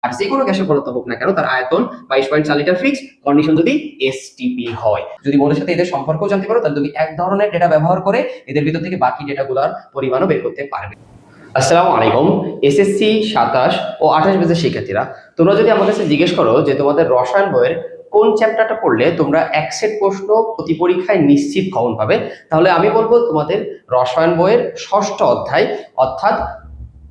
আর যে কোনো গ্যাসীয় পদার্থ হোক না কেন তার আয়তন 22.4 লিটার ফিক্স, কন্ডিশন যদি এসটিপি হয়। যদি মোলের সাথে এদের সম্পর্কও জানতে পারো তাহলে তুমি এক ধরনের ডেটা ব্যবহার করে এদের ভিতর থেকে বাকি ডেটাগুলোর পরিমাণও বের করতে পারবে। আসসালামু আলাইকুম। এসএসসি 27 ও 28 ব্যাচের শিক্ষার্থীরা, তোমরা যদি আমার কাছে জিজ্ঞেস করো যে তোমাদের রসায়ন বইয়ের কোন চ্যাপ্টারটা পড়লে তোমরা এক সেট প্রশ্ন প্রতি পরীক্ষায় নিশ্চিত কমন পাবে, তাহলে আমি বলবো তোমাদের রসায়ন বইয়ের ষষ্ঠ অধ্যায় অর্থাৎ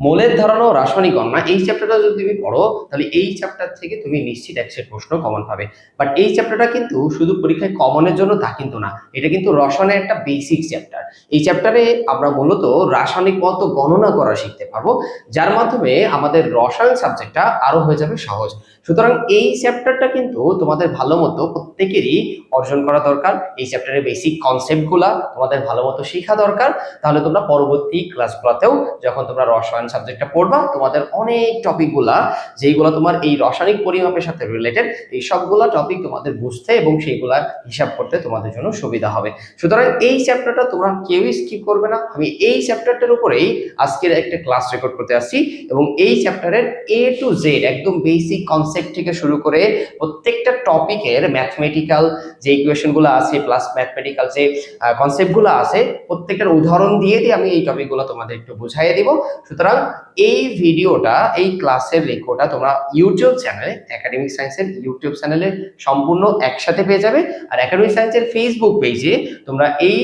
মোলের ধারণা ও রাসায়নিক গণনা, এই চ্যাপ্টারটা যদি তুমি পড়ো তাহলে এই চ্যাপ্টার থেকে তুমি নিশ্চিত এক সেট প্রশ্ন কমন পাবে। বাট এই চ্যাপ্টারটা কিন্তু শুধু পরীক্ষায় কমনের জন্য তা কিন্তু না, এটা কিন্তু রসায়নের একটা বেসিক চ্যাপ্টার। এই চ্যাপ্টারে আমরা মূলত রাসায়নিক পদার্থ গণনা করা শিখতে পারবো, যার মাধ্যমে আমাদের রসায়ন সাবজেক্টটা আরো হয়ে যাবে সহজ। সুতরাং এই চ্যাপ্টারটা কিন্তু তোমাদের ভালো মতো প্রত্যেকেরই অর্জন করা দরকার। এই চ্যাপ্টারের বেসিক কনসেপ্টগুলা তোমাদের ভালো মতো শেখা দরকার, তাহলে তোমরা পরবর্তী ক্লাসগুলোতেও যখন তোমরা রসায়ন সাবজেক্টটা পড়বা তোমাদের অনেক টপিকগুলা যেইগুলো তোমার এই রাসায়নিক পরিমাপের সাথে রিলেটেড, এই সবগুলা টপিক তোমাদের বুঝতে এবং সেইগুলা হিসাব করতে তোমাদের জন্য সুবিধা হবে। সুতরাং এই চ্যাপ্টারটা তোমরা কেউই স্কিপ করবে না। আমি এই চ্যাপ্টারটার উপরেই আজকের একটা ক্লাস রেকর্ড করতে আসছি এবং এই চ্যাপ্টারের এ টু জেড একদম বেসিক কনসেপ্ট থেকে শুরু করে প্রত্যেকটা টপিকের ম্যাথমেটিক্যাল যে ইকুয়েশনগুলো আছে প্লাস ম্যাথমেটিক্যাল যে কনসেপ্টগুলো আছে প্রত্যেকটার উদাহরণ দিয়ে আমি এই টপিকগুলো তোমাদের একটু বুঝাইয়ে দিব। সুতরাং এই ভিডিওটা, এই ক্লাসের রেকর্ডটা তোমরা ইউটিউব চ্যানেলে, একাডেমিক সায়েন্সের ইউটিউব চ্যানেলে সম্পূর্ণ একসাথে পেয়ে যাবে। আর একাডেমিক সায়েন্সের ফেসবুক পেজে তোমরা এই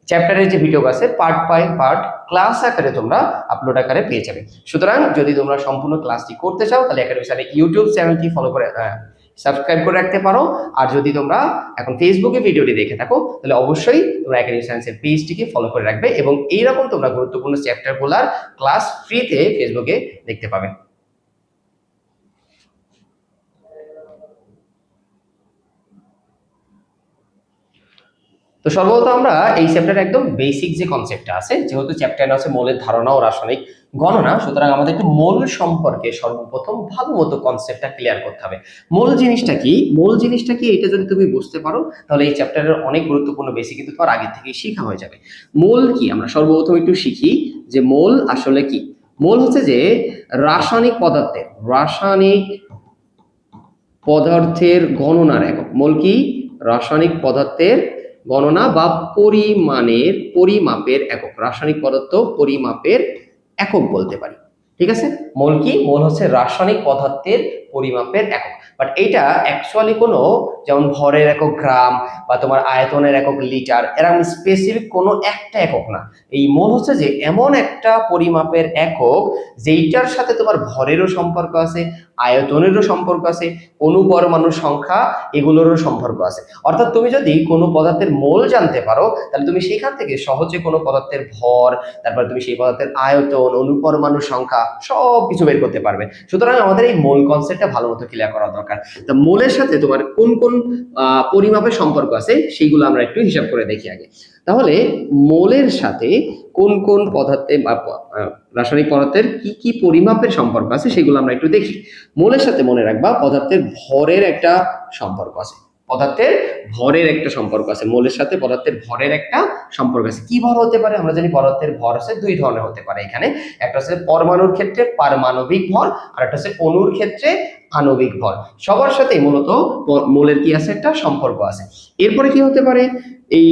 চ্যাপ্টারের যে ভিডিও আছে পার্ট বাই পার্ট ক্লাস আকারে তোমরা আপলোড আকারে পেয়ে যাবে। সুতরাং যদি তোমরা সম্পূর্ণ ক্লাসটি করতে চাও তাহলে একাডেমিক সায়েন্সের ইউটিউব চ্যানেলটি ফলো করে সাবস্ক্রাইব করে রাখতে পারো। আর যদি তোমরা এখন ফেসবুকে ভিডিওটি দেখে থাকো তাহলে অবশ্যই তোমরা একাডেমিক সায়েন্সের পেজটিকে ফলো করে রাখবে এবং এইরকম তোমরা গুরুত্বপূর্ণ চ্যাপ্টারগুলোর ক্লাস ফ্রিতে ফেসবুকে দেখতে পাবে। তো সর্বপ্রথম আমরা এই চ্যাপ্টারে একদম বেসিক যে কনসেপ্টটা আছে, যেহেতু চ্যাপ্টার আছে মোলের ধারণা ও রাসায়নিক গণনা, সুতরাং আমাদের একটু মোল সম্পর্কে সর্বপ্রথম ভালো মতো কনসেপ্টটা ক্লিয়ার করতে হবে। মোল জিনিসটা কি, মোল জিনিসটা কি এটা যদি তুমি বুঝতে পারো তাহলে এই চ্যাপ্টারের অনেক গুরুত্বপূর্ণ বেসিক কিন্তু তোমার আগে থেকেই শেখা হয়ে যাবে। মোল কি আমরা সর্বপ্রথম একটু শিখি যে মোল আসলে কি। মোল হচ্ছে যে রাসায়নিক পদার্থের গণনার একক। মোল কি? রাসায়নিক পদার্থের গণনা বা পরিমাপের একক, রাসায়নিক পদার্থ পরিমাপের একক বলতে পারি। ঠিক আছে, মোল কি? মোল হচ্ছে রাসায়নিক পদার্থের পরিমাপের একক। বাট এটা অ্যাকচুয়ালি কোনো যেমন ভরের একক গ্রাম বা তোমার আয়তনের একক লিটার, এরকম স্পেসিফিক কোনো একটা একক না। এই মোল হচ্ছে যে এমন একটা পরিমাপের একক যেইটার সাথে তোমার ভরেরও সম্পর্ক আছে, আয়তনেরও সম্পর্ক আছে, অণুপরমাণুর সংখ্যা এগুলোরও সম্পর্ক আছে। অর্থাৎ তুমি যদি কোনো পদার্থের মোল জানতে পারো তাহলে তুমি সেখান থেকে সহজে কোনো পদার্থের ভর, তারপর তুমি সেই পদার্থের আয়তন, অণুপরমাণুর সংখ্যা সব কিছু বের করতে পারবে। সুতরাং আমাদের এই মোল কনসেপ্টটা ভালো মতো ক্লিয়ার করা দরকার। তো মোলের সাথে তোমার কোন কোন পরিমাপের সম্পর্ক আছে সেইগুলো আমরা একটু হিসাব করে দেখি আগে। তাহলে মোলের সাথে কোন কোন পদার্থে রাসায়নিক পদার্থের কি কি পরিমাপের সম্পর্ক আছে সেগুলো আমরা একটু দেখি। মোলের সাথে মনে রাখবা পদার্থের ভরের একটা সম্পর্ক আছে, পদার্থের ভরের একটা সম্পর্ক আছে, মোলের সাথে পদার্থের ভরের একটা সম্পর্ক আছে। কি ভর হতে পারে? আমরা জানি পদার্থের ভর আছে দুই ধরনের হতে পারে এখানে, একটা হচ্ছে পরমাণুর ক্ষেত্রে পারমাণবিক ভর আর একটা হচ্ছে অণুর ক্ষেত্রে আণবিক ভর। সবার সাথে মূলত মোলের কি আছে? একটা সম্পর্ক আছে। এরপরে কি হতে পারে? এই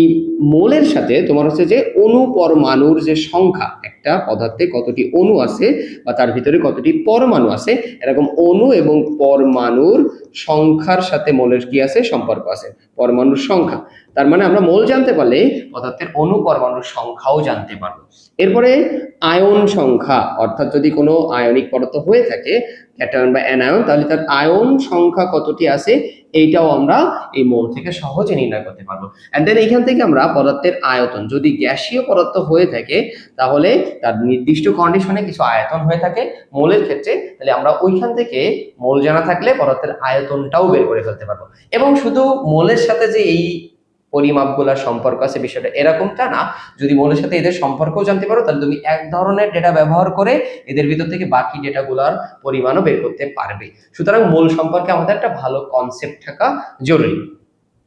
মোলের সাথে তোমার হচ্ছে যে অণু পরমাণুর যে সংখ্যা, একটা পদার্থে কতটি অণু আছে বা তার ভিতরে কতটি পরমাণু আছে, এরকম অণু এবং পরমাণুর সংখ্যার সাথে মোলের কি আছে? সম্পর্ক আছে, পরমাণুর সংখ্যা। তার মানে আমরা মোল জানতে পারলে পদার্থের অণু পরমাণুর সংখ্যাও জানতে পারবো। এরপরে আয়ন সংখ্যা, অর্থাৎ যদি কোনো আয়নিক পদার্থ হয়ে থাকে ক্যাটায়ন বা অ্যানায়ন, তাহলে তার আয়ন সংখ্যা কতটি আছে এইটাও আমরা এই মোল থেকে সহজে নির্ণয় করতে পারবো। এন্ড দেন এখান থেকে আমরা পদার্থের আয়তন, যদি গ্যাসীয় পদার্থ হয়ে থাকে তাহলে তার নির্দিষ্ট কন্ডিশনে কিছু আয়তন হয়ে থাকে মোলের ক্ষেত্রে, তাহলে আমরা ওইখান থেকে মোল জানা থাকলে পদার্থের আয়তনটাও বের করে ফেলতে পারবো। এবং শুধু মোলের সাথে যে এই পরিমাপগুলোর সম্পর্ক আছে বিষয়টা এরকমটা না, যদি মোলের সাথে এদের সম্পর্কও জানতে পারো তাহলে তুমি এক ধরনের ডেটা ব্যবহার করে এদের ভিতর থেকে বাকি ডেটাগুলোর পরিমাণও বের করতে পারবে। সুতরাং মোল সম্পর্কে আমাদের একটা ভালো কনসেপ্ট থাকা জরুরি।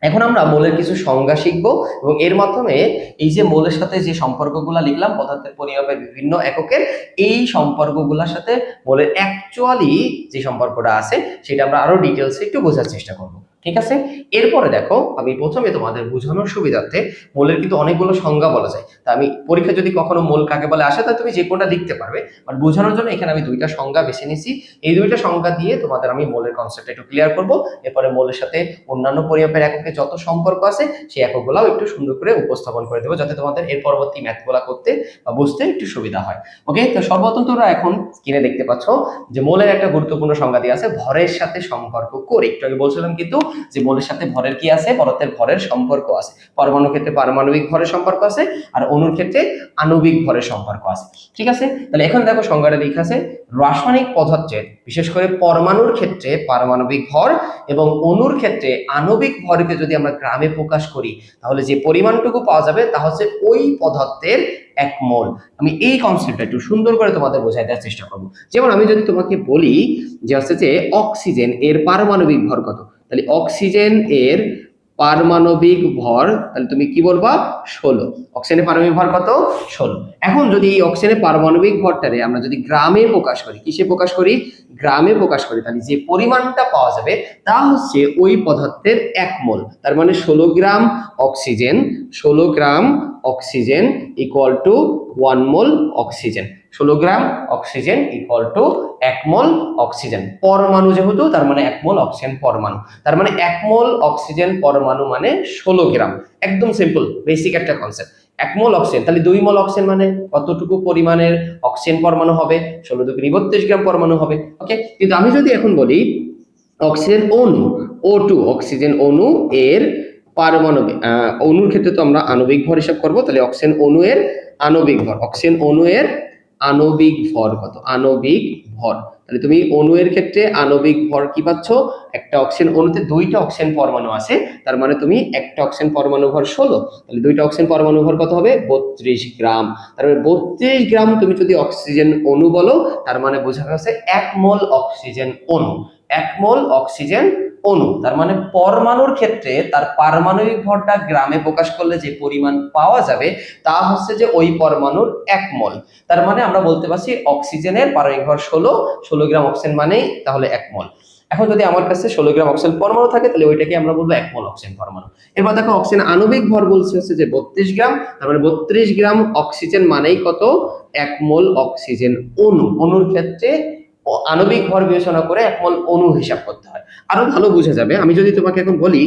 এখন আমরা মোলের কিছু সংজ্ঞা শিখবো এবং এর মাধ্যমে এই যে মোলের সাথে যে সম্পর্কগুলা লিখলাম পদার্থের পরিমাপের বিভিন্ন এককের, এই সম্পর্কগুলোর সাথে মোলের অ্যাকচুয়ালি যে সম্পর্কটা আছে সেটা আমরা আরো ডিটেলসে একটু বোঝার চেষ্টা করব। ঠিক আছে, এরপরে দেখো আমি প্রথমে তোমাদের বোঝানোর সুবিধার্থে মোলের কিন্তু অনেকগুলো সংজ্ঞা বলা যায়, তা আমি পরীক্ষা যদি কখনো মোল কাকে বলে আসে তাহলে তুমি যে কোনটা লিখতে পারবে, বাট বোঝানোর জন্য এখানে আমি দুইটা সংজ্ঞা বেছে নিয়েছি। এই দুইটা সংজ্ঞা দিয়ে তোমাদের আমি মোলের কনসেপ্টটা একটু ক্লিয়ার করব। এরপরে মোলের সাথে অন্যান্য পরিমাপের এককে যত সম্পর্ক আছে সেই এককগুলাও একটু সুন্দর করে উপস্থাপন করে দেবো, যাতে তোমাদের এর পরবর্তী ম্যাথগুলা করতে বা বুঝতে একটু সুবিধা হয়। ওকে, তো সর্বপ্রথম তোমরা এখন স্ক্রিনে দেখতে পাচ্ছ যে মোলের একটা গুরুত্বপূর্ণ সংজ্ঞা দিয়ে আছে ভরের সাথে সম্পর্ক করে। একটু আগে বলছিলাম কিন্তু যে মোলের সাথে ভরের কি আছে, পদার্থের ভরের সম্পর্ক আছে। পরমাণুর ক্ষেত্রে পারমাণবিক ভরের সম্পর্ক আছে, আর অণুর ক্ষেত্রে আণবিক ভরের সম্পর্ক আছে। ঠিক আছে, তাহলে এখন দেখো সংজ্ঞাটা লেখা আছে, রাসায়নিক পদার্থের বিশেষ করে পরমাণুর ক্ষেত্রে পারমাণবিক ভর এবং অণুর ক্ষেত্রে আণবিক ভরকে যদি আমরা গ্রামে প্রকাশ করি তাহলে যে পরিমাণটুকু পাওয়া যাবে তা হচ্ছে ওই পদার্থের 1 মোল। আমি এই কনসেপ্টটা একটু সুন্দর করে তোমাদের বোঝাই দেওয়ার চেষ্টা করব। যেমন আমি যদি তোমাকে বলি যে হচ্ছে যে অক্সিজেন এর পারমাণবিক ভর কত, তাহলে অক্সিজেন এর পারমাণবিক ভর, তাহলে তুমি কি বলবা 16। অক্সিজেনের পারমাণবিক ভর কত? 16। এখন যদি এই অক্সিজেনের পারমাণবিক ভরটারে আমরা যদি গ্রামে প্রকাশ করি, কিসে প্রকাশ করি? গ্রামে প্রকাশ করি, তাহলে যে পরিমাণটা পাওয়া যাবে তা হচ্ছে ওই পদার্থের 1 মোল। তার মানে 16 গ্রাম oxygen, 16 gram oxygen equal to 1 mole oxygen. 16 gram oxygen equal to 1 mole oxygen. পরমাণু যেহেতু তার মানে 1 মোল অক্সিজেন পরমাণু, তার মানে 1 মোল অক্সিজেন পরমাণু মানে 16 গ্রাম। একদম সিম্পল বেসিক একটা কনসেপ্ট। 1 মোল অক্সিজেন, তাহলে 2 মোল অক্সিজেন মানে কতটুকু পরিমাণের অক্সিজেন পরমাণু হবে? 16 × 2 = 32 গ্রাম পরমাণু হবে। ওকে, কিন্তু আমি যদি এখন বলি অক্সিজেন অণু O2, অক্সিজেন অণু এর পারমাণবিক অণুর ক্ষেত্রে তো আমরা আণবিক ভর হিসাব করব, তাহলে অক্সিজেন অণু এর আণবিক ভর, অক্সিজেন অণু এর আণবিক ভর কত? আণবিক ভর। তাহলে তুমি অণু এর ক্ষেত্রে আণবিক ভর কি পাচ্ছ? একটা অক্সিজেন অণুতে 2টা অক্সিজেন পরমাণু আছে, তার মানে তুমি একটা অক্সিজেন পরমাণু ভর 16, তাহলে 2টা অক্সিজেন পরমাণু ভর কত হবে? 32 গ্রাম। তার মানে 32 গ্রাম তুমি যদি অক্সিজেন অণু বলো তার মানে বোঝা গেছে 1 মোল অক্সিজেন অণু। 1 মোল অক্সিজেন অণু, তার মানে পরমাণুর ক্ষেত্রে তার পারমাণবিক ভরটা গ্রামে প্রকাশ করলে যে পরিমাণ পাওয়া যাবে তা হচ্ছে যে ওই পরমাণুর 1 মোল। তার মানে আমরা বলতে পারছি অক্সিজেনের পারমাণবিক ভর 16 গ্রাম অক্সিজেন মানেই তাহলে 1 মোল। এখন যদি আমার কাছে 16 গ্রাম অক্সিজেন পরমাণু থাকে তাহলে ওইটাকে আমরা বলবো 1 মোল অক্সিজেন পরমাণু। এরপর দেখো অক্সিজেন আণবিক ভর বলছে হচ্ছে যে 32 গ্রাম, তার মানে 32 গ্রাম অক্সিজেন মানেই কত? 1 মোল অক্সিজেন অণু। অণুর ক্ষেত্রে আণবিক ভর বিবেচনা করে 1 মোল অণু হিসাব করতে হয়, আরো ভালো বোঝা যাবে। আমি যদি তোমাকে এখন বলি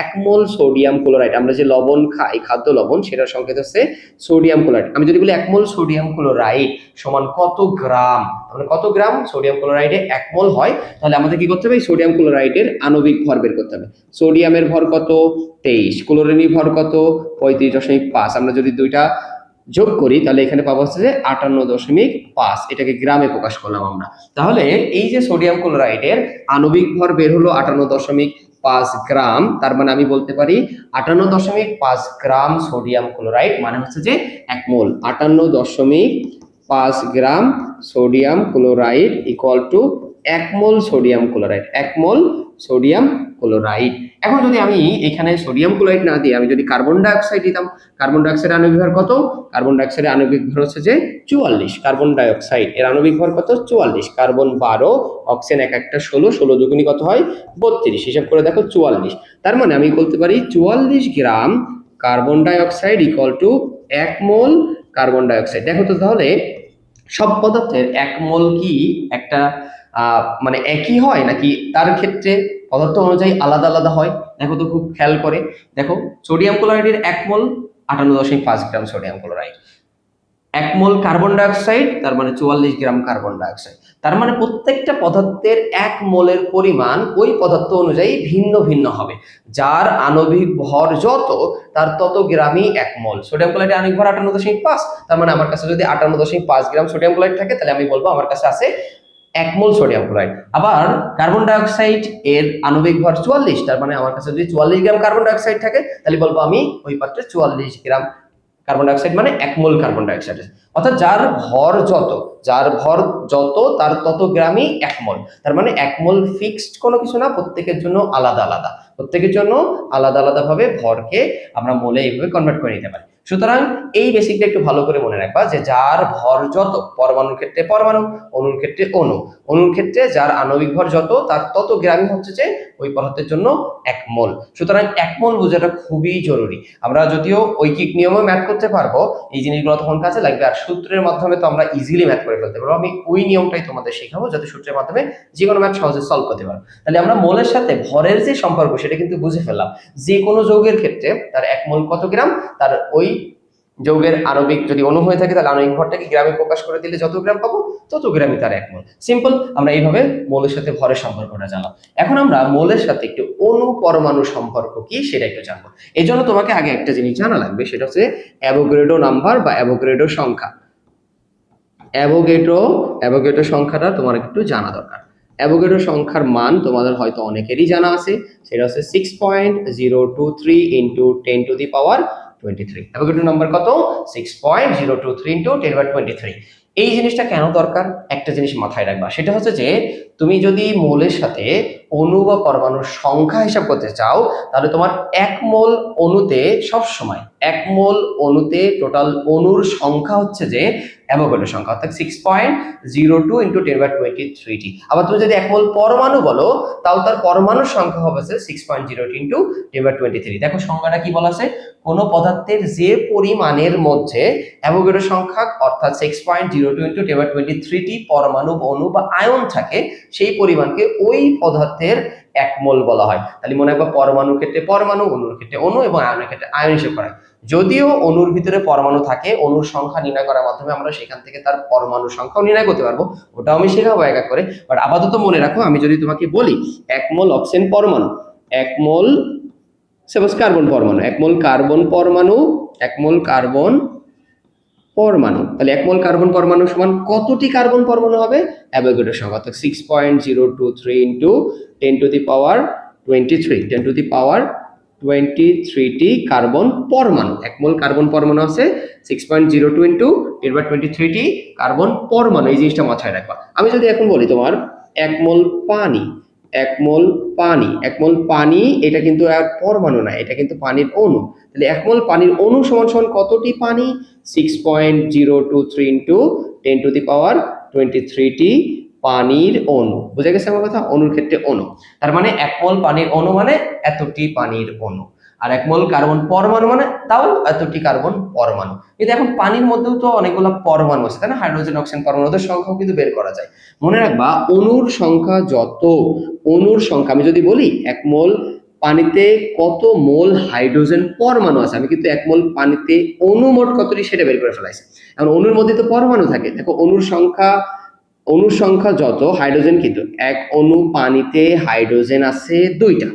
1 মোল সোডিয়াম ক্লোরাইড, আমরা যে লবণ খাই খাদ্য লবণ সেটার সংকেত হচ্ছে সোডিয়াম ক্লোরাইড, আমি যদি বলি 1 মোল সোডিয়াম ক্লোরাইড সমান কত গ্রাম, মানে কত গ্রাম সোডিয়াম ক্লোরাইডে 1 মোল হয়, তাহলে আমাদের কি করতে হবে? সোডিয়াম ক্লোরাইডের আণবিক ভর বের করতে হবে। সোডিয়ামের ভর কত? 23। ক্লোরিনের ভর কত? 35.5। আমরা যদি দুইটা যোগ করি তাহলে এখানে পাবো হচ্ছে যে 58.5। এটাকে গ্রামে প্রকাশ করলাম আমরা। তাহলে এই যে সোডিয়াম ক্লোরাইডের আণবিক ভর বের হলো 58.5 গ্রাম, তার মানে আমি বলতে পারি 58.5 গ্রাম সোডিয়াম ক্লোরাইড মানে হচ্ছে যে 1 mole. 58.5 gram sodium chloride equal to 1 mole sodium chloride, 1 mole sodium chloride. এখন যদি আমি এখানে সোডিয়াম ক্লোরাইড না দিয়ে আমি যদি কার্বন ডাই অক্সাইড দিতাম, কার্বন ডাই অক্সাইডের আণবিক ভর কত? কার্বন ডাই অক্সাইডের আণবিক ভর হচ্ছে যে 44। কার্বন ডাই অক্সাইড এর আণবিক ভর কত? 44। কার্বন 12, অক্সিজেন এক একটা 16, 16 দুগুণী কত হয়? 32। হিসাব করে দেখো 44। তার মানে আমি বলতে পারি 44 গ্রাম carbon die oxide equal to 1 mole carbon die oxide. দেখো তো তাহলে সব পদার্থের 1 মোল কি একটা মানে একই হয় নাকি তার ক্ষেত্রে পদার্থ অনুযায়ী আলাদা আলাদা হয়? দেখো তো খুব খেয়াল করে দেখো, সোডিয়াম ক্লোরাইডের 1 mole 58.5 gram sodium chloride, 1 mole carbon dioxide তার মানে 44 গ্রাম কার্বন ডাই অক্সাইড। তার মানে প্রত্যেকটা পদার্থের 1 মোলের পরিমাণ ওই পদার্থ অনুযায়ী ভিন্ন ভিন্ন হবে, যার আণবিক ভর যত তার তত গ্রামই 1 মোল। সোডিয়াম ক্লোরাইডের আণবিক ভর 58.5, তার মানে আমার কাছে যদি 58.5 গ্রাম সোডিয়াম ক্লোরাইড থাকে তাহলে আমি বলবো আমার কাছে আছে 1 মোল সোডিয়াম ক্লোরাইড। আবার কার্বন ডাই অক্সাইড এর আণবিক ভর 44, তার মানে আমার কাছে যদি 44 গ্রাম কার্বন ডাই অক্সাইড থাকে তাহলে বলবো আমি ওই পাত্রে 44 গ্রাম কার্বন ডাই অক্সাইড মানে 1 মোল কার্বন ডাই অক্সাইড। অর্থাৎ যার ভর যত তার তত গ্রামই 1 মোল। তার মানে 1 মোল ফিক্সড কোনো কিছু না, প্রত্যেকের জন্য আলাদা আলাদা, প্রত্যেকের জন্য আলাদা আলাদা ভাবে ভরকে আমরা মোলে এইভাবে কনভার্ট করে নিতে পারি। সুতরাং এই বেসিকটা একটু ভালো করে মনে রাখবা যে যার ভর যত, পরমাণুর ক্ষেত্রে পরমাণু, অণুর ক্ষেত্রে অণু, অণুর ক্ষেত্রে যার আণবিক ভর যত তার তত গ্রামই হচ্ছে যে ওই পদার্থের জন্য 1 মোল। সুতরাং 1 মোল বোঝাটা খুবই জরুরি। আমরা যদিও ঐকিক নিয়মে ম্যাথ করতে পারবো, এই জিনিসগুলো তখন কাজে লাগবে, আর সূত্রের মাধ্যমে তো আমরা ইজিলি ম্যাথ করে ফেলতে পারবো। আমি ওই নিয়মটাই তোমাদের শেখাবো যাতে সূত্রের মাধ্যমে যে কোনো ম্যাথ সহজে সলভ করতে পারো। তাহলে আমরা মোলের সাথে ভরের যে সম্পর্ক সেটা কিন্তু বুঝে ফেললাম। যে কোনো যৌগের ক্ষেত্রে তার 1 মোল কত গ্রাম, তার ওই যৌগের আণবিক যদি অণু হয়ে থাকে তাহলে আণবিক ভরটাকে গ্রামে প্রকাশ করে দিলে যত গ্রাম পাবো তত গ্রামই তার 1 মোল। সিম্পল, আমরা এইভাবে মোলের সাথে ভরের সম্পর্কটা জানলাম। এখন আমরা মোলের সাথে একটু অণু পরমাণু সম্পর্ক কি সেটা একটু জানবো। এই জন্য তোমাকে আগে একটা জিনিস জানা লাগবে, সেটা হচ্ছে অ্যাভোগাড্রো নাম্বার বা অ্যাভোগাড্রো সংখ্যা। অ্যাভোগাড্রো সংখ্যাটা তোমার একটু জানা দরকার। অ্যাভোগাড্রো সংখ্যার মান তোমাদের হয়তো অনেকেরই জানা আছে, সেটা হচ্ছে 6.023 into 10 to the power 23। Avogadro number কত? 6.023 ইন্টু 10 টু দি পাওয়ার 23। এই জিনিসটা কেন দরকার একটা জিনিস মাথায় রাখবা, সেটা হচ্ছে যে তুমি যদি মোলের সাথে অণু বা পরমাণুর সংখ্যা হিসাব করতে চাও তাহলে তোমার 1 মোল অণুতে সবসময় 1 মোল অণুতে টোটাল অণুর সংখ্যা হচ্ছে যে অ্যাভোগাড্রো সংখ্যা, অর্থাৎ 6.02 ইন্টু 10 বাই 23টি। আবার তুমি যদি 1 মোল পরমাণু বলো তাও তার পরমাণুর সংখ্যা হবে 6.02 ইন্টু 10 বাই 23। দেখো সংখ্যাটা কি বলা আছে, কোন পদার্থের যে পরিমাণের মধ্যে অ্যাভোগাড্রো সংখ্যা অর্থাৎ 6.02 ইন্টু 10 বাই 23টি পরমাণু, অণু বা আয়ন থাকে সেই পরিমাণকে ওই পদার্থের 1 মোল বলা হয়। তাহলে মনে রাখবা পরমাণুর ক্ষেত্রে পরমাণু, অণুর ক্ষেত্রে অণু এবং আয়নের ক্ষেত্রে আয়ন হিসেব করা হয়। যদিও অণুর ভিতরে পরমাণু থাকে, অণুর সংখ্যা নির্ণয় করার মাধ্যমে আমরা সেখান থেকে তার পরমাণু সংখ্যাও নির্ণয় করতে পারবো, ওটাও আমি শেখাবো এক এক করে। বাট আপাতত মনে রাখো, আমি যদি তোমাকে বলি 1 মোল অক্সিজেন পরমাণু, 1 মোল সাপোজ কার্বন পরমাণু, 1 মোল কার্বন পরমাণু, 1 মোল কার্বন পরমাণু, তাহলে 1 মোল কার্বন পরমাণু সমান কতটি কার্বন পরমাণু হবে? অ্যাভোগাড্রো সংখ্যা, অর্থাৎ 6.023 into 10 to the power 23, 10 to the power 23টি কার্বন পরমাণু। 1 মোল কার্বন পরমাণু আছে 6.02 ইন্টু 10 বাই 23টি কার্বন পরমাণু। এই জিনিসটা মাথায় রাখবা। আমি যদি এখন বলি তোমার 1 মোল পানি, 1 মোল পানি, 1 মোল পানি এটা কিন্তু এক পরমাণু না, এটা কিন্তু পানির অণু। তাহলে 1 মোল পানির অণু সমান সমান কতটি পানি? 6.023 ইন্টু 10 টু দি পাওয়ার 23টি পানির অণু। বুঝা গেছে আমার কথা? অণুর ক্ষেত্রে অণু, তার মানে 1 মোল পানির অণু মানে এতটি পানির অণু, আর 1 মোল কার্বন পরমাণু মানে তাও এতটি কার্বন পরমাণু। কিন্তু এখন পানির মধ্যেও তো অনেকগুলো পরমাণু আছে, তাই না? হাইড্রোজেন, অক্সিজেন পরমাণুদের সংখ্যাও কিন্তু বের করা যায়। মনে রাখবা অণুর সংখ্যা যত, অণুর সংখ্যা আমি যদি বলি 1 মোল পানিতে কত মোল হাইড্রোজেন পরমাণু আছে, আমি কিন্তু 1 মোল পানিতে অণু মোট কতটি সেটা বের করে ফেলাইছি। এখন অণুর মধ্যে তো পরমাণু থাকে, দেখো অণুর সংখ্যা যত, হাইড্রোজেন কিন্তু 1 অণু পানিতে হাইড্রোজেন আছে 2টা,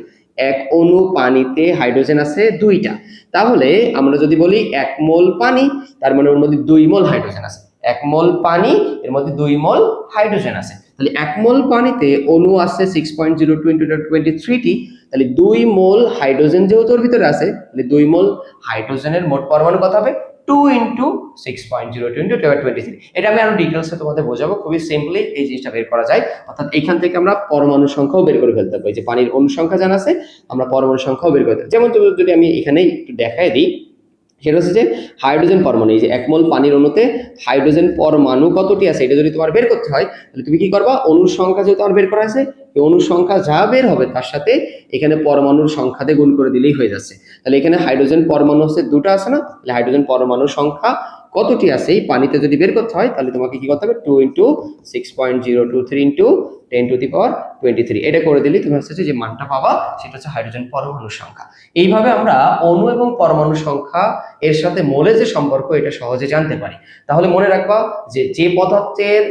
1 অণু পানিতে হাইড্রোজেন আছে 2টা। তাহলে আমরা যদি বলি 1 মোল পানি, তার মানে ওর মধ্যে 2 মোল হাইড্রোজেন আছে। 1 মোল পানি, এর মধ্যে 2 মোল হাইড্রোজেন আছে। তাহলে 1 মোল পানিতে অণু আছে 6.02 ইন্টু 23টি, তাহলে 2 মোল হাইড্রোজেন যেহেতু ওর ভিতরে আছে, তাহলে 2 মোল হাইড্রোজেনের মোট পরমাণু কত হবে? 2 ইন্টু 6.02 ইন্টু 23। এটা আমি আরো ডিটেলসে তোমাদের বোঝাবো, খুবই সিম্পলি এই জিনিসটা বের করা যায়। অর্থাৎ এখান থেকে আমরা পরমাণু সংখ্যাও বের করে ফেলতে পারি, যে পানির অণু সংখ্যা জানা আছে আমরা পরমাণু সংখ্যাও বের করতে পারি। যেমন যদি আমি এখানে একটু দেখায় দিই, সেটা হচ্ছে যে হাইড্রোজেন পরমাণু, এই যে 1 মোল পানির অণুতে হাইড্রোজেন পরমাণু কতটি আছে এটা যদি তোমার বের করতে হয়, তাহলে তুমি কি করবা? অণুর সংখ্যা যেহেতু আমার বের করা আছে, এই অণুর সংখ্যা যা বের হবে তার সাথে এখানে পরমাণুর সংখ্যা দিয়ে গুণ করে দিলেই হয়ে যাচ্ছে। তাহলে এখানে হাইড্রোজেন পরমাণু হচ্ছে 2টা আছে না, তাহলে হাইড্রোজেন পরমাণুর সংখ্যা কতটি আছে এই পানিতে যদি বের করতে হয়, তাহলে তোমাকে কি করতে হবে? 2 into 6.023 into 10 to the power 23। এটা করে দিলে তুমি হচ্ছে যে মানটা পাবা, সেটা হচ্ছে হাইড্রোজেন পরমাণুর সংখ্যা। এইভাবে আমরা অণু এবং পরমাণু সংখ্যা এর সাথে মোলের যে সম্পর্ক এটা সহজে জানতে পারি। তাহলে মনে রাখবা যে পদার্থের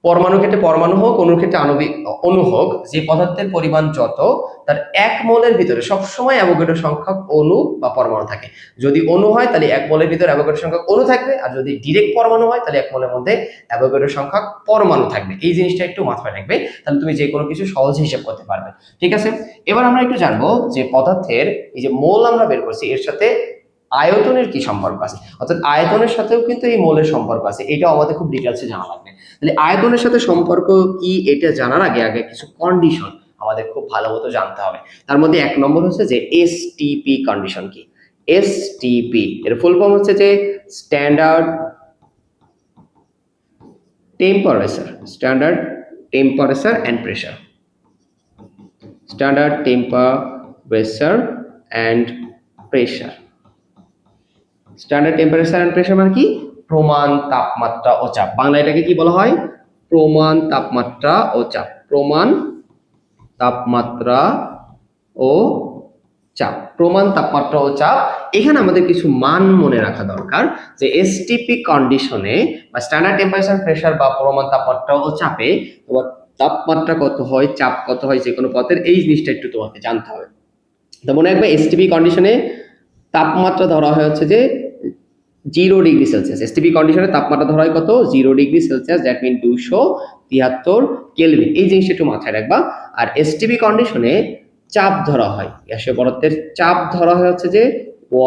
পরমাণু ক্ষেত্রে পরমাণু হোক, অণুর ক্ষেত্রে আণবিক অণু হোক, যে পদার্থের পরিমাণ যত তার 1 মোলের ভিতরে সবসময় অ্যাভোগাড্রো সংখ্যক অণু বা পরমাণু থাকে। যদি অণু হয় তাহলে 1 মোলের ভিতরে অ্যাভোগাড্রো সংখ্যক অণু থাকবে, আর যদি ডিরেক্ট পরমাণু হয় তাহলে 1 মোলের মধ্যে অ্যাভোগাড্রো সংখ্যক পরমাণু থাকবে। এই জিনিসটা একটু মাথায় রাখবে, তাহলে তুমি যে কোনো কিছু সহজে হিসাব করতে পারবে। ঠিক আছে, এবার আমরা একটু জানবো যে পদার্থের এই যে মোল আমরা বের করছি এর সাথে আয়তনের কি সম্পর্ক আছে, অর্থাৎ আয়তনের সাথেও কিন্তু এই মোলের সম্পর্ক আছে, এটাও আমাদের খুব ডিটেলসে জানা লাগবে। তাহলে আয়তনের সাথে সম্পর্ক কি এটা জানার আগে আগে কিছু কন্ডিশন আমাদের খুব ভালো মতো জানতে হবে। তার মধ্যে 1 নম্বর হচ্ছে যে এসটিপি কন্ডিশন কি। এসটিপি এর ফুল ফর্ম হচ্ছে যে standard temperature, standard temperature and pressure, standard temperature and pressure. Standard temperature and pressure মানে কি, প্রমাণ তাপমাত্রা ও চাপ। বাংলা এটাকে কি বলা হয়, প্রমাণ তাপমাত্রা ও চাপ, প্রমাণ তাপমাত্রা ও চাপ, প্রমাণ তাপমাত্রা ও চাপ। এখানে আমাদের কিছু মান মনে রাখা দরকার যে এসটিপি কন্ডিশনে বা স্ট্যান্ডার্ড টেম্পারেচার প্রেসার বা প্রমাণ তাপমাত্রা ও চাপে তোমার তাপমাত্রা কত হয়, চাপ কত হয় যে কোনো পথের, এই জিনিসটা একটু তোমাকে জানতে হবে। তো মনে রাখবে এসটিপি কন্ডিশনে তাপমাত্রা ধরা হয় হচ্ছে যে 0 ডিগ্রি সেলসিয়াস। এসটিপি কন্ডিশনে তাপমাত্রা ধরা হয় কত, 0 degree Celsius, that mean 273 kelvin. এই জিনিসটা একটু মাথায় রাখবা। আর এসটিপি কন্ডিশনে চাপ ধরা হয়, গ্যাসীয় পদার্থের চাপ ধরা হয় হচ্ছে যে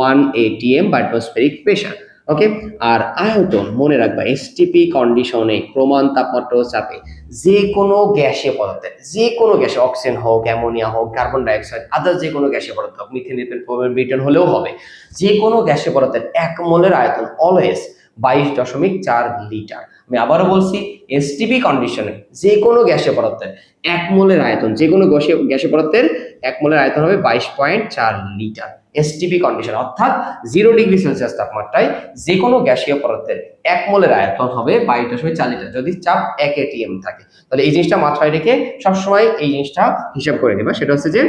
1 atm বা অ্যাটমসফেরিক প্রেসার। ওকে, আর আয়তন মনে রাখবা এসটিপি কন্ডিশনে প্রমাণ তাপমাত্রা ও চাপে যে কোনো গ্যাসীয় পদার্থের, যে কোনো গ্যাসে, অক্সিজেন হোক, অ্যামোনিয়া হোক, কার্বন ডাইঅক্সাইড, আদার্স যে কোনো গ্যাসীয় পদার্থ হোক, মিথেন, ব্রিটেন হলেও হবে, যে কোনো গ্যাসীয় পদার্থের 1 মোলের আয়তন অলওয়েজ 22.4 লিটার। আমি আবারও বলছি, এসটিপি কন্ডিশনে যে কোনো গ্যাসীয় পদার্থের 1 মোলের আয়তন, যে কোনো গ্যাসীয় পদার্থের 1 মোলের আয়তন হবে 22.4 লিটার। এসটিপি কন্ডিশন অর্থাৎ 0 ডিগ্রি সেলসিয়াস তাপমাত্রায় যে কোনো গ্যাসীয় পদার্থের 1 মোলের আয়তন হবে 22.4 লিটার যদি চাপ 1 atm থাকে। তাহলে এই জিনিসটা মাথায় রেখে সবসময় এই জিনিসটা হিসাব করে নেবা। সেটা হচ্ছে যে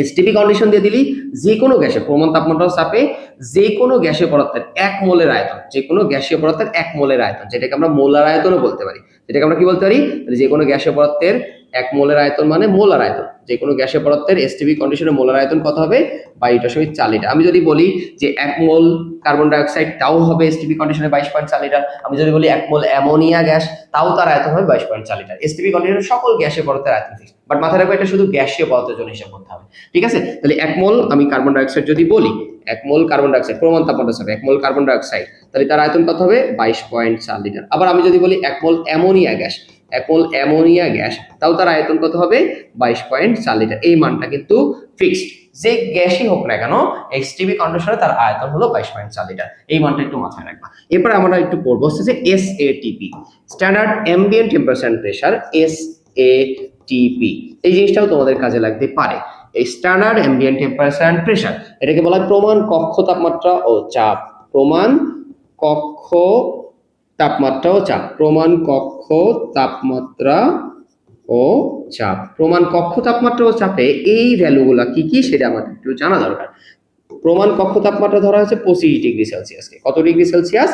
এসটিপি কন্ডিশন দিয়ে দিলি যে কোনো গ্যাসের প্রমাণ তাপমাত্রা চাপে যে কোনো গ্যাসীয় পদার্থের 1 মোলের আয়তন, যে কোনো গ্যাসীয় পদার্থের 1 মোলের আয়তন, যেটাকে আমরা মোলার আয়তনও বলতে পারি, যেটাকে আমরা কি বলতে পারি, যে কোনো গ্যাসীয় পদার্থের 1 মোলের আয়তন মানে মোলার আয়তন। যে কোনো গ্যাসীয় পদার্থের এসটিপি কন্ডিশনে মোলার আয়তন কত হবে, 22.4 লিটার। আমি যদি বলি যে 1 মোল কার্বন ডাইঅক্সাইড তাও হবে এসটিপি কন্ডিশনে 22.4 লিটার। আমি যদি বলি 1 মোল অ্যামোনিয়া গ্যাস তাও তার আয়তন হবে 22.4 লিটার। এসটিপি কন্ডিশনে সকল গ্যাসীয় পদার্থের আয়তন ফিক্স, বাট মাথায় রাখবে এটা শুধু গ্যাসীয় পদার্থের জন্য হিসাব করতে হবে। ঠিক আছে, তাহলে 1 মোল আমি কার্বন ডাইঅক্সাইড যদি বলি, 1 মোল কার্বন ডাইঅক্সাইড প্রমাণ তাপমাত্রা চাপে 1 মোল কার্বন ডাইঅক্সাইড, তাহলে তার আয়তন কত হবে 22.4 লিটার। আবার আমি যদি বলি 1 মোল অ্যামোনিয়া গ্যাস, 1 মোল অ্যামোনিয়া গ্যাস তাও তার আয়তন কত হবে 22.4 লিটার। এই মানটা কিন্তু ফিক্সড, যে গ্যাসই হোক না কেন এসটিপি কন্ডিশনে তার আয়তন হলো 22.4 লিটার। এই মানটা একটু মাথায় রাখবা। এরপর আমরা একটু পড়বো হচ্ছে যে SATP, standard ambient temperature and pressure, SATP. এই জিনিসটাও তোমাদের কাজে লাগতে পারে। এই standard ambient temperature and pressure এটাকে বলা হয় প্রমাণ কক্ষ তাপমাত্রা ও চাপ, প্রমাণ কক্ষ তাপমাত্রা ও চাপ, প্রমাণ কক্ষ তাপমাত্রা ও চাপ। প্রমাণ কক্ষ তাপমাত্রা ও চাপে এই ভ্যালুগুলা কি কি সেটা আমাদের একটু জানা দরকার। প্রমাণ কক্ষ তাপমাত্রা ধরা হয়েছে 25 ডিগ্রি সেলসিয়াসকে, কত ডিগ্রি সেলসিয়াস,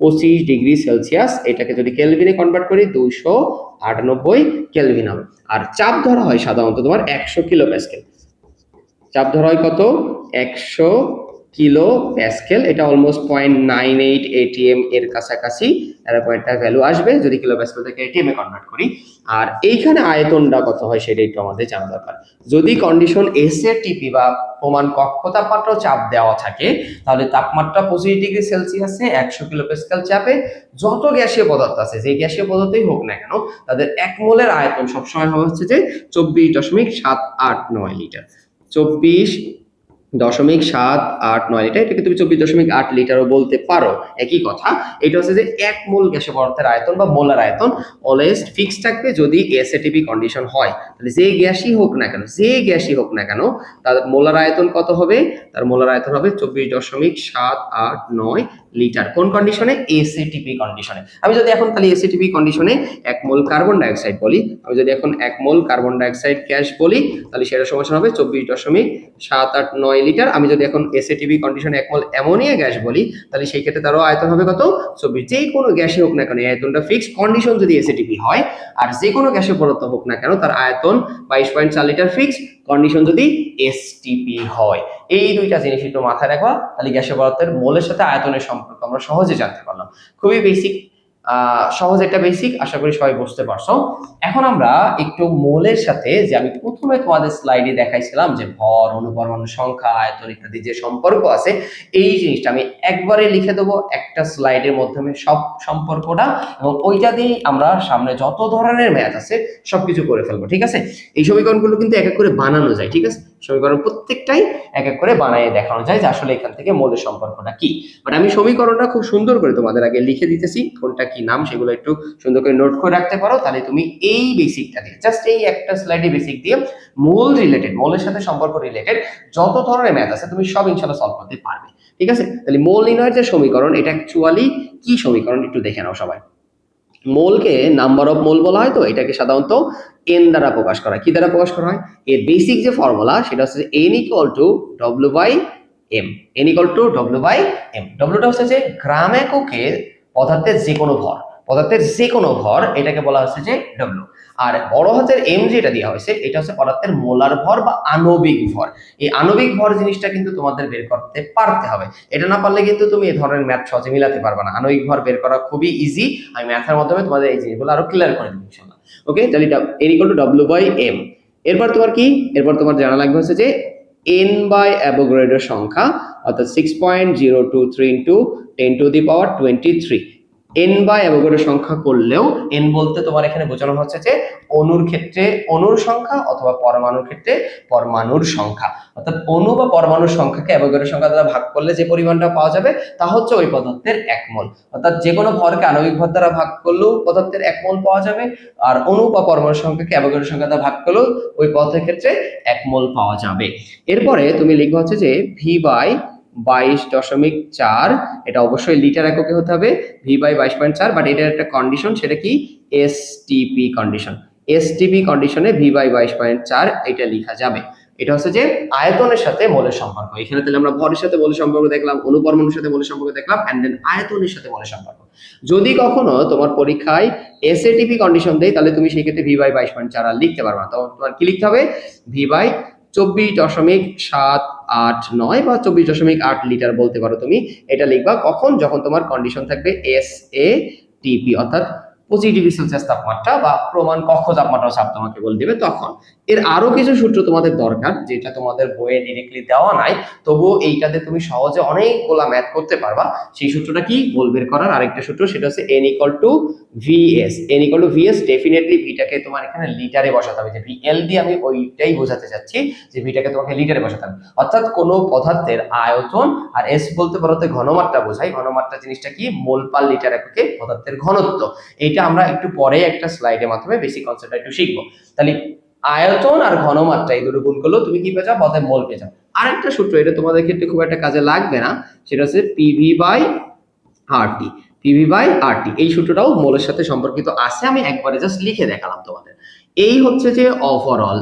25 ডিগ্রি সেলসিয়াস। এটাকে যদি কেলভিনে কনভার্ট করি 298 কেলভিন হবে। আর চাপ ধরা হয় সাধারণত তোমার 100 কিলো প্যাসকেল, চাপ ধরা হয় কত, 100 কিলো প্যাসকেল। এটা অলমোস্ট 0.98 atm এর কাছাকাছি এরকম একটা ভ্যালু আসবে যদি কিলো প্যাসকেল থেকে atm এ কনভার্ট করি। আর এইখানে আয়তনটা কত হয় সেটা একটু আমাদের জানা দরকার। যদি কন্ডিশন এসএটিপি বা প্রমাণ কক্ষ তাপমাত্রা চাপ দেওয়া থাকে তাহলে তাপমাত্রা 25 ডিগ্রি সেলসিয়াসে 100 কিলো প্যাসকেল চাপে যত গ্যাসীয় পদার্থ আছে, যে গ্যাসীয় পদার্থই হোক না কেন, তাদের 1 মোলের আয়তন সবসময় হবে হচ্ছে যে 24.789 লিটার, 24.789 লিটার। এটাকে তুমি 24.8 লিটারও বলতে পারো, একই কথা। এটা হচ্ছে যে 1 মোল গ্যাসীয় পদার্থের আয়তন বা মোলার আয়তন অলওয়েজ ফিক্সড থাকবে যদি এসএটিপি কন্ডিশন হয়। তাহলে যে গ্যাসই হোক না কেন, যে গ্যাসই হোক না কেন, তার মোলার আয়তন কত হবে, তার মোলার আয়তন হবে 24.789 লিটার। কোন কন্ডিশনে, এসএটিপি কন্ডিশনে। আমি যদি এখন তাহলে এসএটিপি কন্ডিশনে 1 মোল কার্বন ডাইঅক্সাইড বলি, আমি যদি এখন 1 মোল কার্বন ডাইঅক্সাইড গ্যাস বলি তাহলে সেটা সমান হবে 24.789 লিটার। আমি যদি এখন এসএটিপি কন্ডিশনে 1 মোল অ্যামোনিয়া গ্যাস বলি তাহলে সেই ক্ষেত্রে তারও আয়তন হবে কত, 24। যে কোনো গ্যাসে হোক না কেন এই আয়তনটা ফিক্সড কন্ডিশন যদি এসএটিপি হয়, আর যে কোনো গ্যাসের পদার্থ হোক না কেন তার আয়তন 22.4 লিটার ফিক্সড কন্ডিশন যদি এসটিপি হয়। এই দুইটা জিনিস একটু মাথায় রাখবা, তাহলে গ্যাসীয় পদার্থের মোলের সাথে আয়তনের সম্পর্ক আমরা সহজে জানতে পারলাম। খুবই বেসিক সহজ একটা বেসিক, আশা করি সবাই বুঝতে পারছো। এখন আমরা একটু মোলের সাথে, যে আমি প্রথমে তোমাদের স্লাইডে দেখাইছিলাম যে ভর, অনুপরমাণু সংখ্যা, আয়তন ইত্যাদি যে সম্পর্ক আছে, এই জিনিসটা আমি একবারে লিখে দেবো একটা স্লাইডের মাধ্যমে সব সম্পর্কটা, এবং ওইটা দিয়েই আমরা সামনে যত ধরনের ম্যাথ আছে সবকিছু করে ফেলবো। ঠিক আছে, এই সমীকরণগুলো কিন্তু এক এক করে বানানো যায়। ঠিক আছে, সমীকরণ প্রত্যেকটাই এক এক করে বানিয়ে দেখানো যায় যে আসলে এখান থেকে মোলের সম্পর্কটা কি। বাট আমি সমীকরণটা খুব সুন্দর করে তোমাদের আগে লিখে দিতেছি, কোনটা কি নাম সেগুলো একটু সুন্দর করে নোট করে রাখতে পারো, তাহলে তুমি এই বেসিকটা দিয়ে, জাস্ট এই একটা স্লাইডে বেসিক দিয়ে মোল রিলেটেড, মোলের সাথে সম্পর্ক রিলেটেড যত ধরনের ম্যাথ আছে তুমি সব ইনশাআল্লাহ সলভ করতে পারবে। ঠিক আছে, তাহলে মোল নির্ণয়ের যে সমীকরণ, এটা অ্যাকচুয়ালি কি সমীকরণ একটু দেখে নাও সবাই। মোলকে নাম্বার অফ মোল বলা হয়, তো এটাকে সাধারণত এন দ্বারা প্রকাশ করা হয়। কি দ্বারা প্রকাশ করা হয়? এর বেসিক যে ফর্মুলা সেটা হচ্ছে N equal to W by M. N equal to W by M. ডব্লিউটা হচ্ছে যে গ্রাম এককে পদার্থের যে কোনো ভর, পদার্থের যে কোনো ভর, এটাকে বলা হচ্ছে যে ডব্লিউ। আর বড় হাতের এম যেটা দেওয়া হয়েছে এটা হচ্ছে পদার্থের মোলার ভর বা আণবিক ভর। এই আণবিক ভর জিনিসটা কিন্তু তোমাদের বের করতে পারতে হবে, এটা না পারলে কিন্তু তুমি এই ধরনের ম্যাথ সহজে মিলাতে পারবে না। আণবিক ভর বের করা খুবই ইজি, আমি ম্যাথের মাধ্যমে তোমাদের এই জিনিসগুলো আরো ক্লিয়ার করে দেবো ইনশাআল্লাহ। ওকে, তাহলে এটা N equal to W by M. এরপর তোমার কি, এরপর তোমার জানা লাগবে হচ্ছে যে এন বাই অ্যাভোগাড্রোর সংখ্যা, অর্থাৎ 6.023 ইন্টু 10⁻23। এন বাই অ্যাভোগাড্রোর সংখ্যা করলেও এন বলতে তোমার এখানে বোঝানো হচ্ছে যে অণুর ক্ষেত্রে অণুর সংখ্যা অথবা পরমাণুর ক্ষেত্রে পরমাণুর সংখ্যা, অর্থাৎ অণু বা পরমাণুর সংখ্যাকে অ্যাভোগাড্রোর সংখ্যা দ্বারা ভাগ করলে যে পরিমাণটা পাওয়া যাবে তা হচ্ছে ওই পদার্থের 1 মোল। অর্থাৎ যে কোনো ভরকে আণবিক ভর দ্বারা ভাগ করলেও পদার্থের 1 মোল পাওয়া যাবে, আর অণু বা পরমাণুর সংখ্যাকে অ্যাভোগাড্রোর সংখ্যা দ্বারা ভাগ করলেও ওই পদার্থের ক্ষেত্রে 1 মোল পাওয়া যাবে। এরপরে তুমি লিখবে হচ্ছে যে ভি বাই 22.4, এটা অবশ্যই লিটার এককে হতে হবে, ভি বাই 22.4, বাট এটার একটা কন্ডিশন, সেটা কি এসটিপি কন্ডিশন। এসটিপি কন্ডিশনে ভি বাই 22.4 এটা লেখা যাবে। এটা হচ্ছে যে আয়তনের সাথে মোলের সম্পর্ক। এখানে তাহলে আমরা ভরের সাথে মোলের সম্পর্ক দেখলাম, অনুপরমাণুর সাথে মোলের সম্পর্ক দেখলাম, এন্ড দেন আয়তনের সাথে মোলের সম্পর্ক। যদি কখনো তোমার পরীক্ষায় এসএটিপি কন্ডিশন দেয়, তাহলে তুমি সেই ক্ষেত্রে ভি বাই 22.4 আর লিখতে পারবে না, তখন তোমার কি লিখতে হবে, ভি বাই 24.789 বা 24.8 লিটার বলতে পারো তুমি, এটা লিখবা কখন, যখন তোমার কন্ডিশন থাকবে এস এ টিপি, অর্থাৎ 25°C তাপমাত্রা বা প্রমাণ কক্ষ তাপমাত্রা চাপ তোমাকে বলে দিবে তখন। এর আরো কিছু সূত্র তোমাদের দরকার, যেটা তোমাদের বইয়ে ডিরেক্টলি দেওয়া নাই, তবুও এইটাতে তুমি সহজে অনেকগুলা ম্যাথ করতে পারবা। সেই সূত্রটা কি, মোল বের করার আরেকটা সূত্র, সেটা হচ্ছে n equal to VS. n equal to VS, definitely ভিটাকে তোমার এখানে লিটারে বসাতে হবে, যে ভিএল দিয়ে আমি ওইটাই বোঝাতে চাচ্ছি যে ভিটাকে তোমাকে লিটারে বসাতে হবে। অর্থাৎ কোনো পদার্থের আয়তন, আর এস বলতে পারো ঘনমাত্রা বোঝায়, ঘনমাত্রা জিনিসটা কি, মোল পার লিটার এককে পদার্থের ঘনত্ব। এটা আমরা একটু পরে একটা স্লাইডের মাধ্যমে বেসিক কনসেপ্টটা একটু শিখবো। তাহলে আয়তন আর ঘনমাত্রা এই দুটো গুণ করলেও তুমি কি পেয়ে যাও, পদার্থের মোল পেয়ে যাও। আরেকটা সূত্র, এটা তোমাদের ক্ষেত্রে খুব একটা কাজে লাগবে না, সেটা হচ্ছে PV by RT. PV by RT এই সূত্রটাও মোলের সাথে সম্পর্কিত আছে, আমি একবারে জাস্ট লিখে দেখালাম তোমাদের। এই হচ্ছে যে ওভারঅল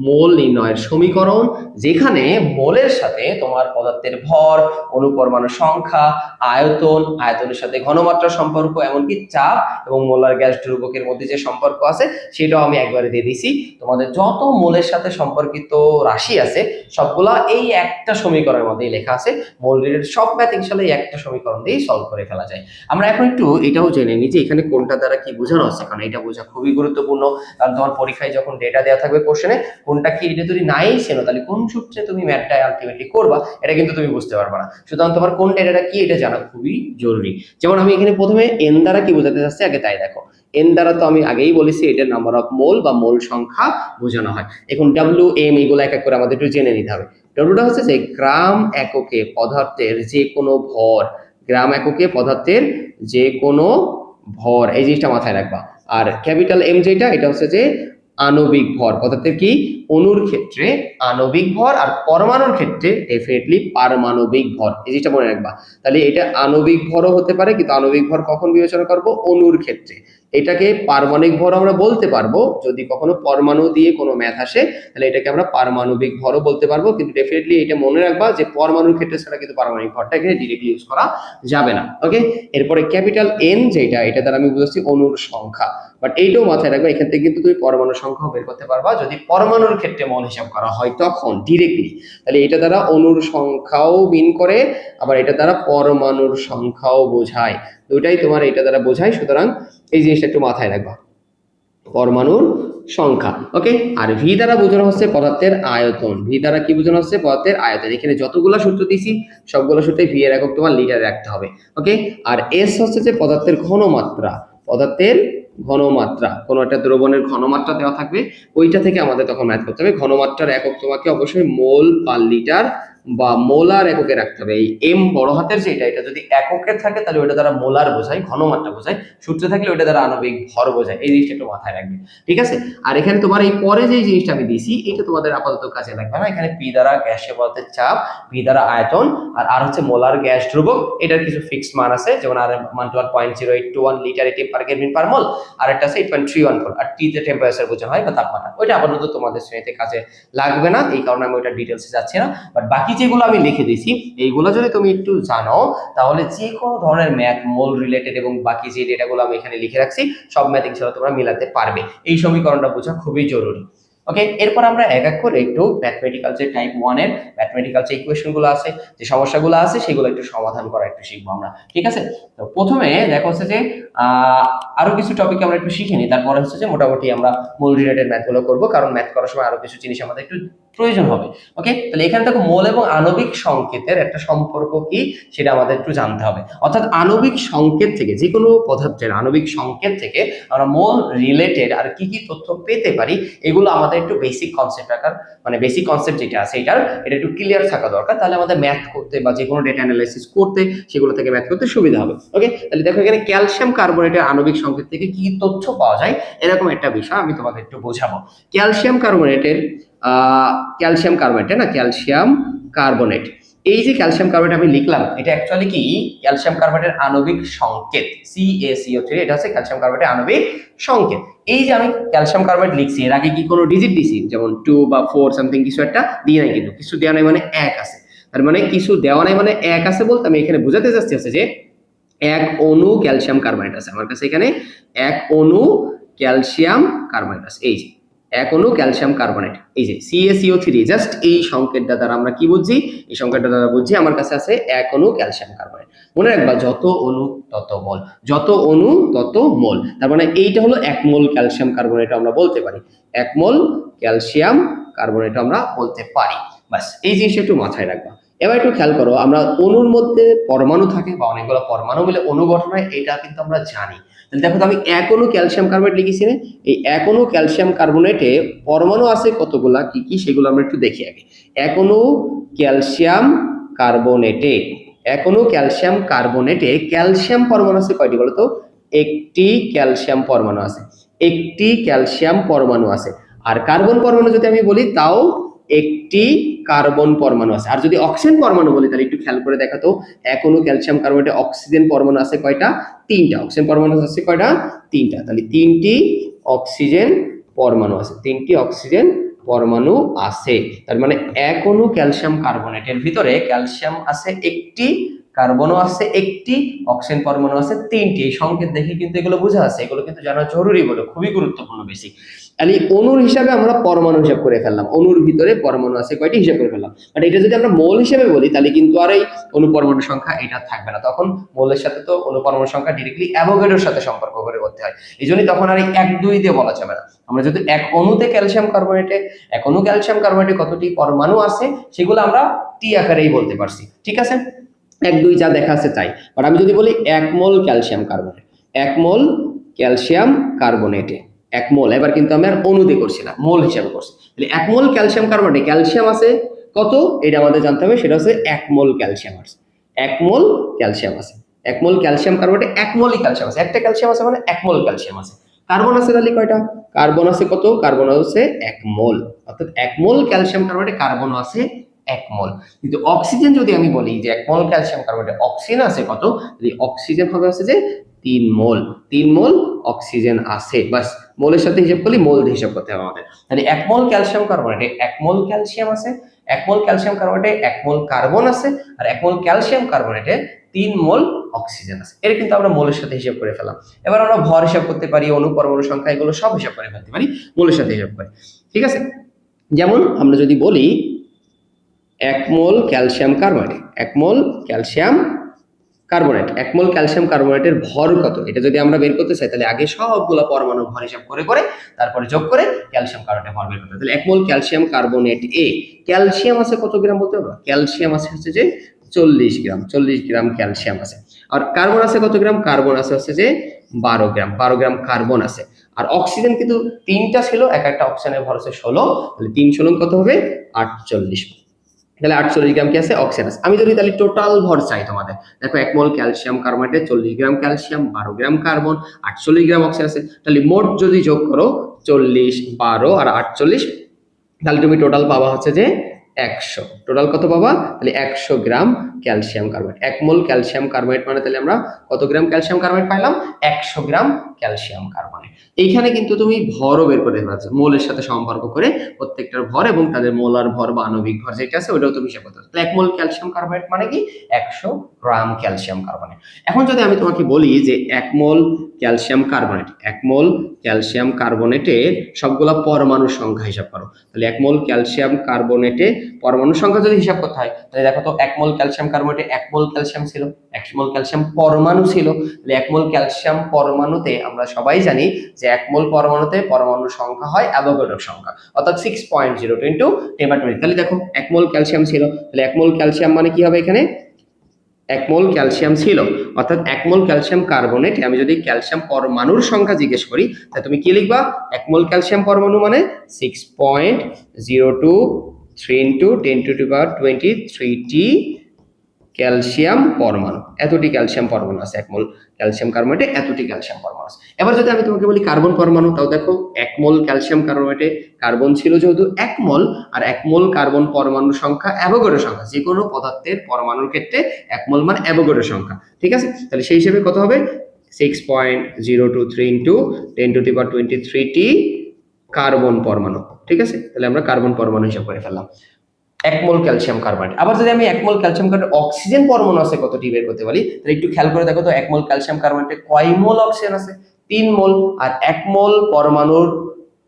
মোল নির্ণয়ের সমীকরণ, যেখানে মোলের সাথে তোমার পদার্থের ভর, অনুপরমাণু সংখ্যা, আয়তন, আয়তনের সাথে ঘনমাত্রা সম্পর্ক, এমনকি চাপ এবং মোলার গ্যাস ধ্রুবকের মধ্যে যে সম্পর্ক আছে সেটাও আমি একবারে দিয়ে দিছি। তোমাদের যত মোলের সাথে সম্পর্কিত রাশি আছে সবগুলা এই একটা সমীকরণের মধ্যেই লেখা আছে। মোল রিলেটেড সব ম্যাথ ইনশাআল্লাহ এই একটা সমীকরণ দিয়েই সলভ করে ফেলা যায়। আমরা এখন একটু এটাও জেনে নিই যে এখানে কোনটা দ্বারা কি বোঝানো আছে, কারণ এটা বোঝা খুবই গুরুত্বপূর্ণ। কারণ তোমার পরীক্ষায় যখন ডেটা দেওয়া থাকবে কোশ্চেনে, কোনটা কি এটা যদি নাই চেনো, তাহলে কোন সূত্রে তুমি ম্যাথটা আলটিমেটলি করবা এটা কিন্তু তুমি বুঝতে পারবে না। সুতরাং তোমার কোন ডেটাটা কি এটা জানা খুবই জরুরি। যেমন আমি এখানে প্রথমে এন দ্বারা কি বোঝাতে চাচ্ছি আগে তাই দেখো। এন দ্বারা তো আমি আগেই বলেছি এটা নাম্বার অফ মোল বা মোল সংখ্যা বোঝানো হয়। এখন ডাব্লিউ এম এগুলো এক এক করে আমাদের একটু জেনে নিতে হবে। ডাব্লিউটা হচ্ছে যে গ্রাম এককে পদার্থের যে কোনো ভর, গ্রাম এককে পদার্থের যে কোনো ভর, এই জিনিসটা মাথায় রাখবা। আর ক্যাপিটাল এম যেটা, এটা হচ্ছে যে আণবিক ভর, পদার্থের কি, অণুর ক্ষেত্রে আণবিক ভর, আর পরমাণুর ক্ষেত্রে ডেফিনেটলি পারমাণবিক ভর, এই জিনিসটা মনে রাখবা। তাহলে এটা আণবিক ভরও হতে পারে, কিন্তু আণবিক ভর কখন বিবেচনা করব, অণুর ক্ষেত্রে। এটাকে পারমাণবিক ভর আমরা বলতে পারবো যদি কখনো পরমাণু দিয়ে কোনো ম্যাথ আসে, তাহলে এটাকে আমরা পারমাণবিক ভরও বলতে পারবো, কিন্তু ডেফিনেটলি এটা মনে রাখবা যে পরমাণুর ক্ষেত্রে ছাড়া কিন্তু পারমাণবিক ভরটা এখানে ডিরেক্টলি ইউজ করা যাবে না। ওকে, এরপরে ক্যাপিটাল এন যেটা, এটা দ্বারা আমি বুঝাচ্ছি অণুর সংখ্যা, বাট এইটাও মাথায় রাখবা, এখান থেকে কিন্তু তুমি পরমাণু সংখ্যাও বের করতে পারবা যদি পরমাণুর ক্ষেত্রে মোল হিসাব করা হয় তখন ডিরেক্টলি। তাহলে এটা দ্বারা অণুর সংখ্যাও মিন করে, আবার এটা দ্বারা পরমাণুর সংখ্যাও বোঝায়। দুটাই তোমার এটা দ্বারা বোঝায়, সুতরাং এই জিনিসটা একটু মাথায় রাখবা, পরমাণুর সংখ্যা। ওকে, আর ভি দ্বারা বোঝানো হচ্ছে পদার্থের আয়তন। ভি দ্বারা কি বোঝানো হচ্ছে? পদার্থের আয়তন। এখানে যতগুলো সূত্র দিয়েছি সবগুলো সূত্রে ভি এর একক তোমার লিটারে রাখতে হবে। ওকে, আর এস হচ্ছে যে পদার্থের ঘনমাত্রা। পদার্থের ঘনমাত্রা, কোনো একটা দ্রবণের ঘনমাত্রা দেওয়া থাকবে, ওইটা থেকে আমাদের তখন ম্যাথ করতে হবে। ঘনমাত্রার একক তোমাকে অবশ্যই মোল পার লিটার বা মোলার এককে রাখতে হবে। এই এম বড় হাতের যেটা, এটা যদি এককে থাকে তাহলে ওইটা দ্বারা মোলার বোঝায়, ঘনমাত্রা বোঝায়। সূত্রে থাকলে ওইটা দ্বারা আণবিক ভর বোঝায়। এই জিনিসটা একটু মাথায় রাখবে, ঠিক আছে? আর এখানে তোমার এই পরে যে জিনিসটা আমি দিছি, এটা তোমাদের আপাতত কাজে লাগবে না। এখানে পি দ্বারা গ্যাসীয় পদার্থের চাপ, ভি দ্বারা আয়তন, আর হচ্ছে মোলার গ্যাস ধ্রুবক। এটার কিছু ফিক্সড মান আছে, যেমন আর মান 0.0821 লিটার এটি পার কেলভিন পার মোল, আর একটা আছে 8.314। আর টি তে টেম্পারেচার বোঝানো হয় বা তাপমাত্রা। ওইটা আপাতত তোমাদের শ্রেণীতে কাজে লাগবে না, এই কারণে আমি ওইটা ডিটেলসে যাচ্ছি না। বাট বাকি যেগুলো আমি লিখে দিয়েছি, এইগুলো যদি তুমি একটু জানো, তাহলে যে কোনো ধরনের ম্যাথ, মোল রিলেটেড এবং বাকি যে ডেটাগুলো আমি এখানে লিখে রাখছি, সব ম্যাথ ইনশাআল্লাহ তোমরা মিলাতে পারবে। এই সমীকরণটা বোঝা খুবই জরুরি। ওকে, এরপর আমরা এক এক করে একটু ম্যাথমেটিক্যাল যে টাইপ 1 এর ম্যাথমেটিক্যাল যে ইকুয়েশনগুলো আছে, যে সমস্যাগুলো আছে, সেগুলো একটু সমাধান করা একটু শিখবো আমরা, ঠিক আছে? তো প্রথমে দেখো হচ্ছে যে আরো কিছু টপিক আমরা একটু শিখে নিই, তারপরে হচ্ছে যে মোটামুটি আমরা মোল রিলেটেড ম্যাথগুলো করবো, কারণ ম্যাথ করার সময় আরো কিছু জিনিস আমাদের একটু প্রয়োজন হবে। ওকে, তাহলে এখানে দেখো মোল এবং আণবিক সংকেতের একটা সম্পর্ক কি, সেটা আমাদের একটু জানতে হবে। অর্থাৎ আণবিক সংকেত থেকে, যে কোনো পদার্থের আণবিক সংকেত থেকে আমরা মোল রিলেটেড আর কি কি তথ্য পেতে পারি, এগুলো আমাদের একটু বেসিক কনসেপ্ট রাখার, মানে বেসিক কনসেপ্ট যেটা আছে এটা একটু ক্লিয়ার থাকা দরকার। তাহলে আমাদের ম্যাথ করতে বা যে কোনো ডেটা অ্যানালাইসিস করতে, সেগুলো থেকে ম্যাথ করতে সুবিধা হবে। ওকে, তাহলে দেখো এখানে ক্যালসিয়াম কার্বনেটের আণবিক সংকেত থেকে কি কি তথ্য পাওয়া যায়, এরকম একটা বিষয় আমি তোমাদের একটু বোঝাবো। ক্যালসিয়াম কার্বনেটের ক্যালসিয়াম কার্বনেট না, ক্যালসিয়াম কার্বনেট, এই যে ক্যালসিয়াম কার্বনেট আমি লিখলাম, এটা অ্যাকচুয়ালি কি ক্যালসিয়াম কার্বনেটের আণবিক সংকেত, CaCO3। এটা হচ্ছে ক্যালসিয়াম কার্বনেটের আণবিক সংকেত। এই যে আমি ক্যালসিয়াম কার্বনেট লিখছি, এর আগে কি কোনো ডিজিট দিছি, যেমন 2 বা 4 সামথিং কিছু একটা দিয়ে নাই, কিন্তু কিছু দেওয়া নাই মানে এক আছে। তার মানে কিছু দেওয়া নাই মানে এক আছে বলতে আমি এখানে বোঝাতে চাচ্ছি হচ্ছে যে এক অণু ক্যালসিয়াম কার্বনেট আছে আমার কাছে। এখানে এক অণু ক্যালসিয়াম কার্বনেট আছে, এই যে এক অণু ক্যালসিয়াম কার্বনেট, এই যে CaCO3। জাস্ট এই সংকেতটা দ্বারা আমরা কি বুঝছি? এই সংকেতটা দ্বারা বুঝছি আমার কাছে আছে এক অণু ক্যালসিয়াম কার্বনেট। মনে রাখবা, যত অণু তত মোল, যত অণু তত মোল। তার মানে এইটা হলো এক মোল ক্যালসিয়াম কার্বনেট আমরা বলতে পারি, এক মোল ক্যালসিয়াম কার্বনেট আমরা বলতে পারি। বাস, এই জিনিসটা একটু মাথায় রাখবা। এবার একটু খেয়াল করো, আমরা অণুর মধ্যে পরমাণু থাকে বা অনেকগুলো পরমাণু মিলে অণু গঠন হয়, এটা কিন্তু আমরা জানি। তাহলে দেখো তো আমি এক অণু ক্যালসিয়াম কার্বনেট লিখেছি না, এই এক অণু ক্যালসিয়াম কার্বনেটে পরমাণু আছে কতগুলা, কি কি সেগুলো আমরা একটু দেখি আগে। এক অণু ক্যালসিয়াম কার্বনেটে, এক অণু ক্যালসিয়াম কার্বনেটে ক্যালসিয়াম পরমাণু আছে কয়টি বলো তো? একটি ক্যালসিয়াম পরমাণু আছে, একটি ক্যালসিয়াম পরমাণু আছে। আর কার্বন পরমাণু যদি আমি বলি, তাও একটি কার্বন পরমাণু আছে। আর যদি অক্সিজেন পরমাণু বলি, তাহলে একটু খেয়াল করে দেখো তো, এক অণু ক্যালসিয়াম কার্বনেটে অক্সিজেন পরমাণু আছে কয়টা? তিনটা। অক্সিজেন পরমাণু আছে কয়টা? তিনটা। তাহলে তিনটি অক্সিজেন পরমাণু আছে, তিনটি অক্সিজেন পরমাণু আছে। তার মানে এক অণু ক্যালসিয়াম কার্বনেটের ভিতরে ক্যালসিয়াম আছে একটি, কার্বনও আছে একটি, অক্সিজেন পরমাণু আছে তিনটি। এই সংকেত দেখে কিন্তু এগুলো বোঝা আছে, এগুলো কিন্তু জানা জরুরি, বলে খুবই গুরুত্বপূর্ণ বেসিক। তাহলে অণুর হিসাবে আমরা পরমাণু হিসাব করে ফেললাম, অণুর ভিতরে পরমাণু আছে কয়টি হিসাব করে ফেললাম। বাট এটা যদি আমরা মোল হিসেবে বলি, তাহলে কিন্তু আর এই অণু পরমাণু সংখ্যা এটা থাকবে না, তখন মোলের সাথে তো অণু পরমাণু সংখ্যা ডিরেক্টলি অ্যাভোগাড্রোর সাথে সম্পর্ক করে করতে হয়। এই জন্যই তখন আর এই 1 2 দিয়ে বলা যাবে না। আমরা যদি এক অণুতে ক্যালসিয়াম কার্বনেটে, এক অণু ক্যালসিয়াম কার্বনেটে কতটি পরমাণু আছে, সেগুলো আমরা টি আকারেই বলতে পারছি, ঠিক আছে? 1 2 যা দেখা আছে তাই। আর আমি যদি বলি 1 mole calcium carbonate, 1 mole calcium কার্বনেটে, 1 মোল, এবার কিন্তু আমি আর অণুতে করছি না, মোল হিসাবে করছি। তাহলে 1 মোল ক্যালসিয়াম কার্বনেটে ক্যালসিয়াম আছে কত, এটা আমাদের জানতে হবে। সেটা হচ্ছে 1 মোল ক্যালসিয়াম আছে, 1 মোল ক্যালসিয়াম আছে। 1 মোল ক্যালসিয়াম কার্বনেটে 1 মোলই ক্যালসিয়াম আছে, একটা ক্যালসিয়াম আছে মানে 1 মোল ক্যালসিয়াম আছে। কার্বন আছে তাহলে কয়টা? কার্বন আছে কত? কার্বন আছে 1 মোল। অর্থাৎ 1 মোল ক্যালসিয়াম কার্বনেটে কার্বন আছে 1 মোল। কিন্তু অক্সিজেন যদি আমি বলি যে 1 মোল ক্যালসিয়াম কার্বনেটে অক্সিজেন আছে কত, তাহলে অক্সিজেন হবে আছে যে 3 মোল, 3 মোল অক্সিজেন আছে। বাস, মোলের সাথে হিসাব করলে মোল দিয়ে হিসাব করতে হবে আমাদের। তাহলে 1 মোল ক্যালসিয়াম কার্বনেটে 1 মোল ক্যালসিয়াম আছে, 1 মোল ক্যালসিয়াম কার্বনেটে 1 মোল কার্বন আছে, আর 1 মোল ক্যালসিয়াম কার্বনেটে 3 মোল অক্সিজেন আছে। এটা কিন্তু আমরা মোলের সাথে হিসাব করে ফেলাম। এবার আমরা ভর হিসাব করতে পারি, অণু পরমাণু সংখ্যা, এগুলো সব হিসাব করে ফেলতে পারি মোলের সাথে হিসাব করে, ঠিক আছে? যেমন আমরা যদি বলি 1 mole calcium carbonate, 1 mole calcium carbonate, 1 mole calcium কার্বনেটের ভর কত, এটা যদি আমরা বের করতে চাই তাহলে আগে সবগুলো পরমাণু ভর হিসাব করে করে তারপরে যোগ করে ক্যালসিয়াম কার্বনেটের ভর বের করতে হবে। তাহলে 1 মোল ক্যালসিয়াম কার্বনেট এ ক্যালসিয়াম আছে কত গ্রাম বলতে পারবো? ক্যালসিয়াম আছে হচ্ছে যে 40 গ্রাম, 40 গ্রাম ক্যালসিয়াম আছে। আর কার্বন আছে কত গ্রাম? কার্বন আছে হচ্ছে যে 12 গ্রাম, 12 গ্রাম কার্বন আছে। আর অক্সিজেন কিন্তু 3টা ছিল, এক একটা অক্সিজেনের ভর হচ্ছে 16, তাহলে 3 16 কত হবে? 48। তাহলে 48 গ্রাম কি আছে? অক্সিজেন আছে। আমি যদি তাহলে টোটাল ভর চাই তোমাদের, দেখো 1 মোল ক্যালসিয়াম কার্বনেটে 40 gram calcium, 12 gram carbon, 48 gram oxygen আছে। তাহলে মোট যদি যোগ করো 40, 12 আর 48, তাহলে তুমি টোটাল পাবা হচ্ছে যে 100। টোটাল কত পাবা? তাহলে 100 গ্রাম calcium carbonate. 1 mole calcium carbonate মানে তাহলে আমরা কত গ্রাম ক্যালসিয়াম কার্বনেট পাইলাম? 100 গ্রাম ক্যালসিয়াম কার্বনেট। এইখানে কিন্তু তুমি ভরও বের করে ফেলছো, মোলের সাথে সম্পর্ক করে প্রত্যেকটার ভর এবং তাদের মোলার ভর বা আণবিক ভর যেটা আছে ওটাও তুমি হিসাব করতে পারো। তাহলে 1 মোল ক্যালসিয়াম কার্বনেট মানে কি? 100 গ্রাম ক্যালসিয়াম কার্বনেট। এখন যদি আমি তোমাকে বলি যে 1 mole calcium carbonate, 1 mole calcium কার্বনেটের সবগুলা পরমাণুর সংখ্যা হিসাব করো, তাহলে 1 মোল ক্যালসিয়াম কার্বনেটে পরমাণু সংখ্যা যদি হিসাব করতে হয় তাহলে দেখো তো 1 মোল ক্যালসিয়াম কার্বনেটে 1 মোল ক্যালসিয়াম ছিল, 1 মোল ক্যালসিয়াম পরমাণু ছিল। তাহলে 1 মোল ক্যালসিয়াম পরমাণুতে আমরা সবাই জানি যে 1 মোল পরমাণুতে পরমাণুর সংখ্যা হয় অ্যাভোগাড্রো সংখ্যা, অর্থাৎ 6.02 ইনটু 10^20। তাহলে দেখো 1 মোল ক্যালসিয়াম ছিল, তাহলে 1 মোল ক্যালসিয়াম মানে কি হবে? এখানে 1 মোল ক্যালসিয়াম ছিল, অর্থাৎ 1 মোল ক্যালসিয়াম কার্বনেট। আমি যদি ক্যালসিয়াম পরমাণুর সংখ্যা জিজ্ঞেস করি তাহলে তুমি কি লিখবা? 1 মোল ক্যালসিয়াম পরমাণু মানে 6.023 ইনটু 10^23 ক্যালসিয়াম পরমাণু। এতটি ক্যালসিয়াম পরমাণু আছে 1 মোল ক্যালসিয়াম কার্বনেটে, এতটি ক্যালসিয়াম পরমাণু আছে। এবার যদি আমি তোমাকে বলি কার্বন পরমাণু, তাও দেখো 1 মোল ক্যালসিয়াম কার্বনেটে কার্বন ছিল যেহেতু 1 মোল, আর 1 মোল কার্বন পরমাণুর সংখ্যা অ্যাভোগাড্রো সংখ্যা। যে কোনো পদার্থের পরমাণুর ক্ষেত্রে 1 মোল মানে অ্যাভোগাড্রো সংখ্যা, ঠিক আছে? তাহলে সেই হিসেবে কত হবে? 6.023 ইনটু 10^23 কার্বন পরমাণু, ঠিক আছে? তাহলে আমরা কার্বন পরমাণু হিসাব করে ফেললাম 1 মোল ক্যালসিয়াম কার্বনেট। আবার যদি আমি 1 মোল ক্যালসিয়াম কার্বনেট অক্সিজেন পরমাণু আছে কতটি বের করতে পারি, তাহলে একটু খেয়াল করে দেখো তো 1 মোল ক্যালসিয়াম কার্বনেটে কয় মোল অক্সিজেন আছে? 3 মোল। আর 1 মোল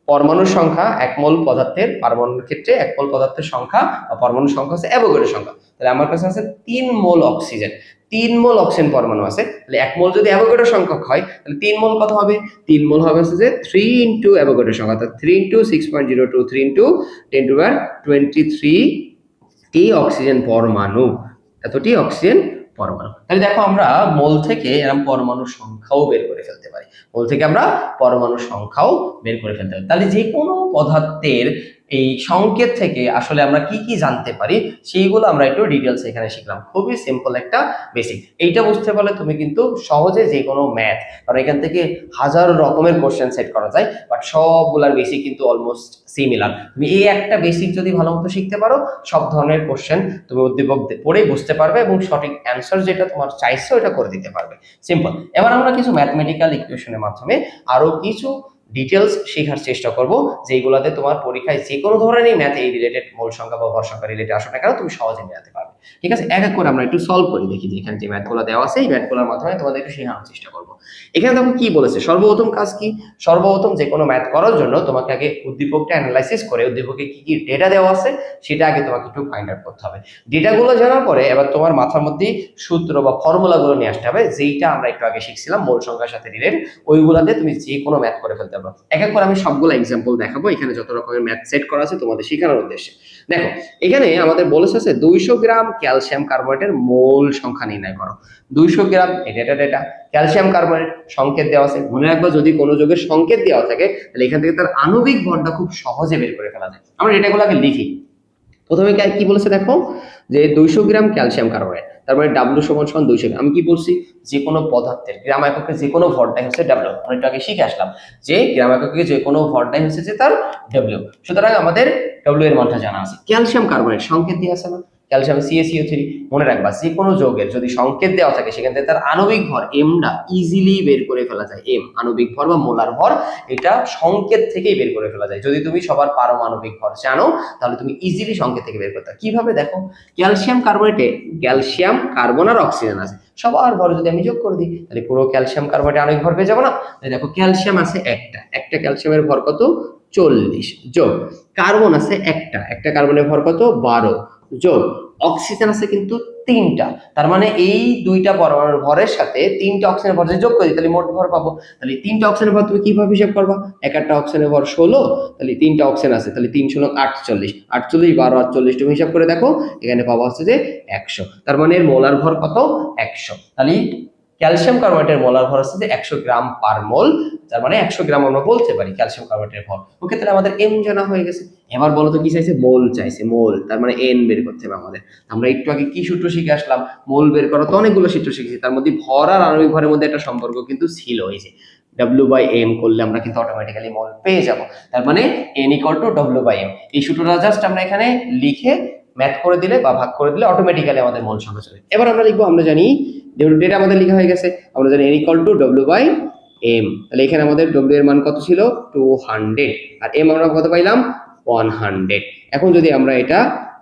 পরমাণুর সংখ্যা, 1 মোল পদার্থের পরমাণুর ক্ষেত্রে 1 মোল পদার্থের সংখ্যা বা পরমাণুর সংখ্যা হচ্ছে অ্যাভোগাড্রো সংখ্যা। তাহলে আমার কাছে আছে 3 মোল অক্সিজেন, 3 মোল অক্সিজেন পরমাণু আছে। তাহলে 1 মোল যদি অ্যাভোগাড্রো সংখ্যক হয় তাহলে 3 মোল কত হবে? 3 মোল হবে হচ্ছে যে 3 ইনটু অ্যাভোগাড্রো সংখ্যা, অর্থাৎ 3 ইনটু 6.023 ইনটু 10^23 টি অক্সিজেন পরমাণু, এতটি অক্সিজেন পরমাণু। তাহলে দেখো আমরা মোল থেকে এরকম পরমাণুর সংখ্যাও বের করে ফেলতে পারি, মোল থেকে আমরা পরমাণুর সংখ্যাও বের করে ফেলতে পারি। তাহলে যে কোনো পদার্থের এই সংকেত থেকে আসলে আমরা কি কি জানতে পারি সেইগুলো আমরা একটু ডিটেলস এখানে শিখলাম। খুবই সিম্পল একটা বেসিক, এইটা বুঝতে পারলে তুমি কিন্তু সহজে যে কোনো ম্যাথ, কারণ এখান থেকে হাজারো রকমের কোশ্চেন সেট করা যায়, বাট সবগুলার বেসিক কিন্তু অলমোস্ট সিমিলার। তুমি এই একটা বেসিক যদি ভালো মতো শিখতে পারো, সব ধরনের কোশ্চেন তুমি উদ্দীপক পড়ে বুঝতে পারবে এবং সঠিক অ্যান্সার যেটা তোমার চাইছে ওটা করে দিতে পারবে। সিম্পল। এবার আমরা কিছু ম্যাথমেটিক্যাল ইকুয়েশনের মাধ্যমে আরো কিছু ডিটেলস শেখার চেষ্টা করব, যেগুলোতে তোমার পরীক্ষায় যে কোনো ধরনের ম্যাথ এই রিলেটেড মোল সংখ্যা বা ভর সংখ্যা রিলেটেড আসো না কেন তুমি সহজে মেলাতে পারবে। ঠিক আছে, এক এক করে আমরা একটু সলভ করে দেখি যে এখানে যে ম্যাথগুলো দেওয়া আছে এই ম্যাথগুলোর মাধ্যমে তোমাদের একটু শেখানোর চেষ্টা করব। এখানে দেখো কি বলেছে, সর্বপ্রথম কাজ কি? সর্বপ্রথম যে কোনো ম্যাথ করার জন্য তোমাকে আগে উদ্দীপকটা অ্যানালাইসিস করে উদ্দীপকে কি কি ডেটা দেওয়া আছে সেটা আগে তোমাকে একটু ফাইন্ড আউট করতে হবে। ডেটাগুলো জানার পরে এবার তোমার মাথার মধ্যে সূত্র বা ফর্মুলাগুলো নিয়ে আসতে হবে, যেইটা আমরা একটু আগে শিখছিলাম মোল সংখ্যার সাথে রিলেটেড, ওইগুলাতে তুমি যে কোনো ম্যাথ করে ফেলতে পারো। এক এক করে আমি সবগুলো এক্সাম্পল দেখাবো এখানে যত রকমের ম্যাথ সেট করা আছে তোমাদের শেখানোর উদ্দেশ্যে। দেখো এখানে আমাদের বলেছে 200 গ্রাম ক্যালসিয়াম কার্বনেটের মোল সংখ্যা নির্ণয় করো। 200 গ্রাম ডেটা ক্যালসিয়াম কার্বনেট সংকেত দেওয়া আছে। মনে রাখবা যদি কোনো যোগের সংকেত দেওয়া থাকে তাহলে এখান থেকে তার আণবিক ভরটা খুব সহজে বের করে ফেলা যায়। আমরা ডেটাগুলো আগে লিখি। প্রথমে কি বলেছে দেখো, যে 200 গ্রাম ক্যালসিয়াম কার্বনেট, তারপরে ডাব্লিউ সমান 200 গ্রাম। আমি কি বলছি, যে কোনো পদার্থের গ্রাম এককে যে কোনো ভরটাই হচ্ছে ডাব্লিউ। আমরা একটু আগে শিখে আসলাম যে গ্রাম এককে যে কোনো ভরটাই হচ্ছে যে তার ডাব্লিউ। সুতরাং আমাদের ডাব্লিউ এর মানটা জানা আছে। ক্যালসিয়াম কার্বনেট সংকেত দিয়ে আছে না, ক্যালসিয়াম CaCO3। মনে রাখবা যে কোনো যৌগের যদি সংকেত দেওয়া থাকে সেখান থেকে তার আণবিক ভর এমটা ইজিলি বের করে ফেলা যায়। এম আণবিক ভর বা মোলার ভর, এটা সংকেত থেকেই বের করে ফেলা যায়। যদি তুমি সবার পারমাণবিক ভর জানো তাহলে তুমি ইজিলি সংকেত থেকে বের করতে পারো। কিভাবে দেখো, ক্যালসিয়াম কার্বনেটে ক্যালসিয়াম কার্বন আর অক্সিজেন আছে, সবার ভর যদি আমি যোগ করে দিই তাহলে পুরো ক্যালসিয়াম কার্বনেটে আণবিক ভর পেয়ে যাবো না। দেখো ক্যালসিয়াম আছে একটা ক্যালসিয়ামের ভর কত? 40 যোগ কার্বন আছে একটা কার্বনের ভর কত? 12 যোগ অক্সিজেন আছে কিন্তু তিনটা, তার মানে এই দুইটা পরমাণুর ভরের সাথে তিনটা অক্সিজেনের ভর যদি যোগ করি তাহলে মোট ভর পাবো। তাহলে তিনটা অক্সিজেনের ভর তুমি কিভাবে হিসাব করবা? একটা অক্সিজেনের ভর 16, তাহলে তিনটা অক্সিজেন আছে, তাহলে 3 × 48, 48 12 আর 40 তুমি হিসাব করে দেখো, এখানে পাবো হচ্ছে যে 100। তার মানে এর মোলার ভর কত? 100। তাহলে ক্যালসিয়াম কার্বনেটের মোলার ভর হচ্ছে যে 100 গ্রাম পার মোল। তার মানে 100 গ্রাম আমরা বলতে পারি ক্যালসিয়াম কার্বনেটের ভর। ওকে, তাহলে আমাদের এম জানা হয়ে গেছে। এবার বলো তো কি চাইছে? মোল চাইছে, মোল। তার মানে এন বের করতে হবে আমাদের। আমরা একটু আগে কি সূত্র শিখে আসলাম? মোল বের করা তো অনেকগুলো সূত্র শিখেছি, তার মধ্যে ভর আর আণবিক ভরের মধ্যে একটা সম্পর্ক কিন্তু ছিল, এই যে W/M করলে আমরা কিন্তু অটোমেটিক্যালি মোল পেয়ে যাব। তার মানে N = W/M। এই সূত্রটা জাস্ট আমরা এখানে লিখে ম্যাথ করে দিলে বা ভাগ করে দিলে অটোমেটিক্যালি আমাদের মোল সংখ্যা চলে। এবার আমরা লিখবো, আমরা জানি ডেটা আমাদের লেখা হয়ে গেছে, আমরা জানি N = W/M। তাহলে এখানে আমাদের W এর মান কত ছিল? 200, আর M আমরা কত পাইলাম? 100। এখন যদি আমরা এটা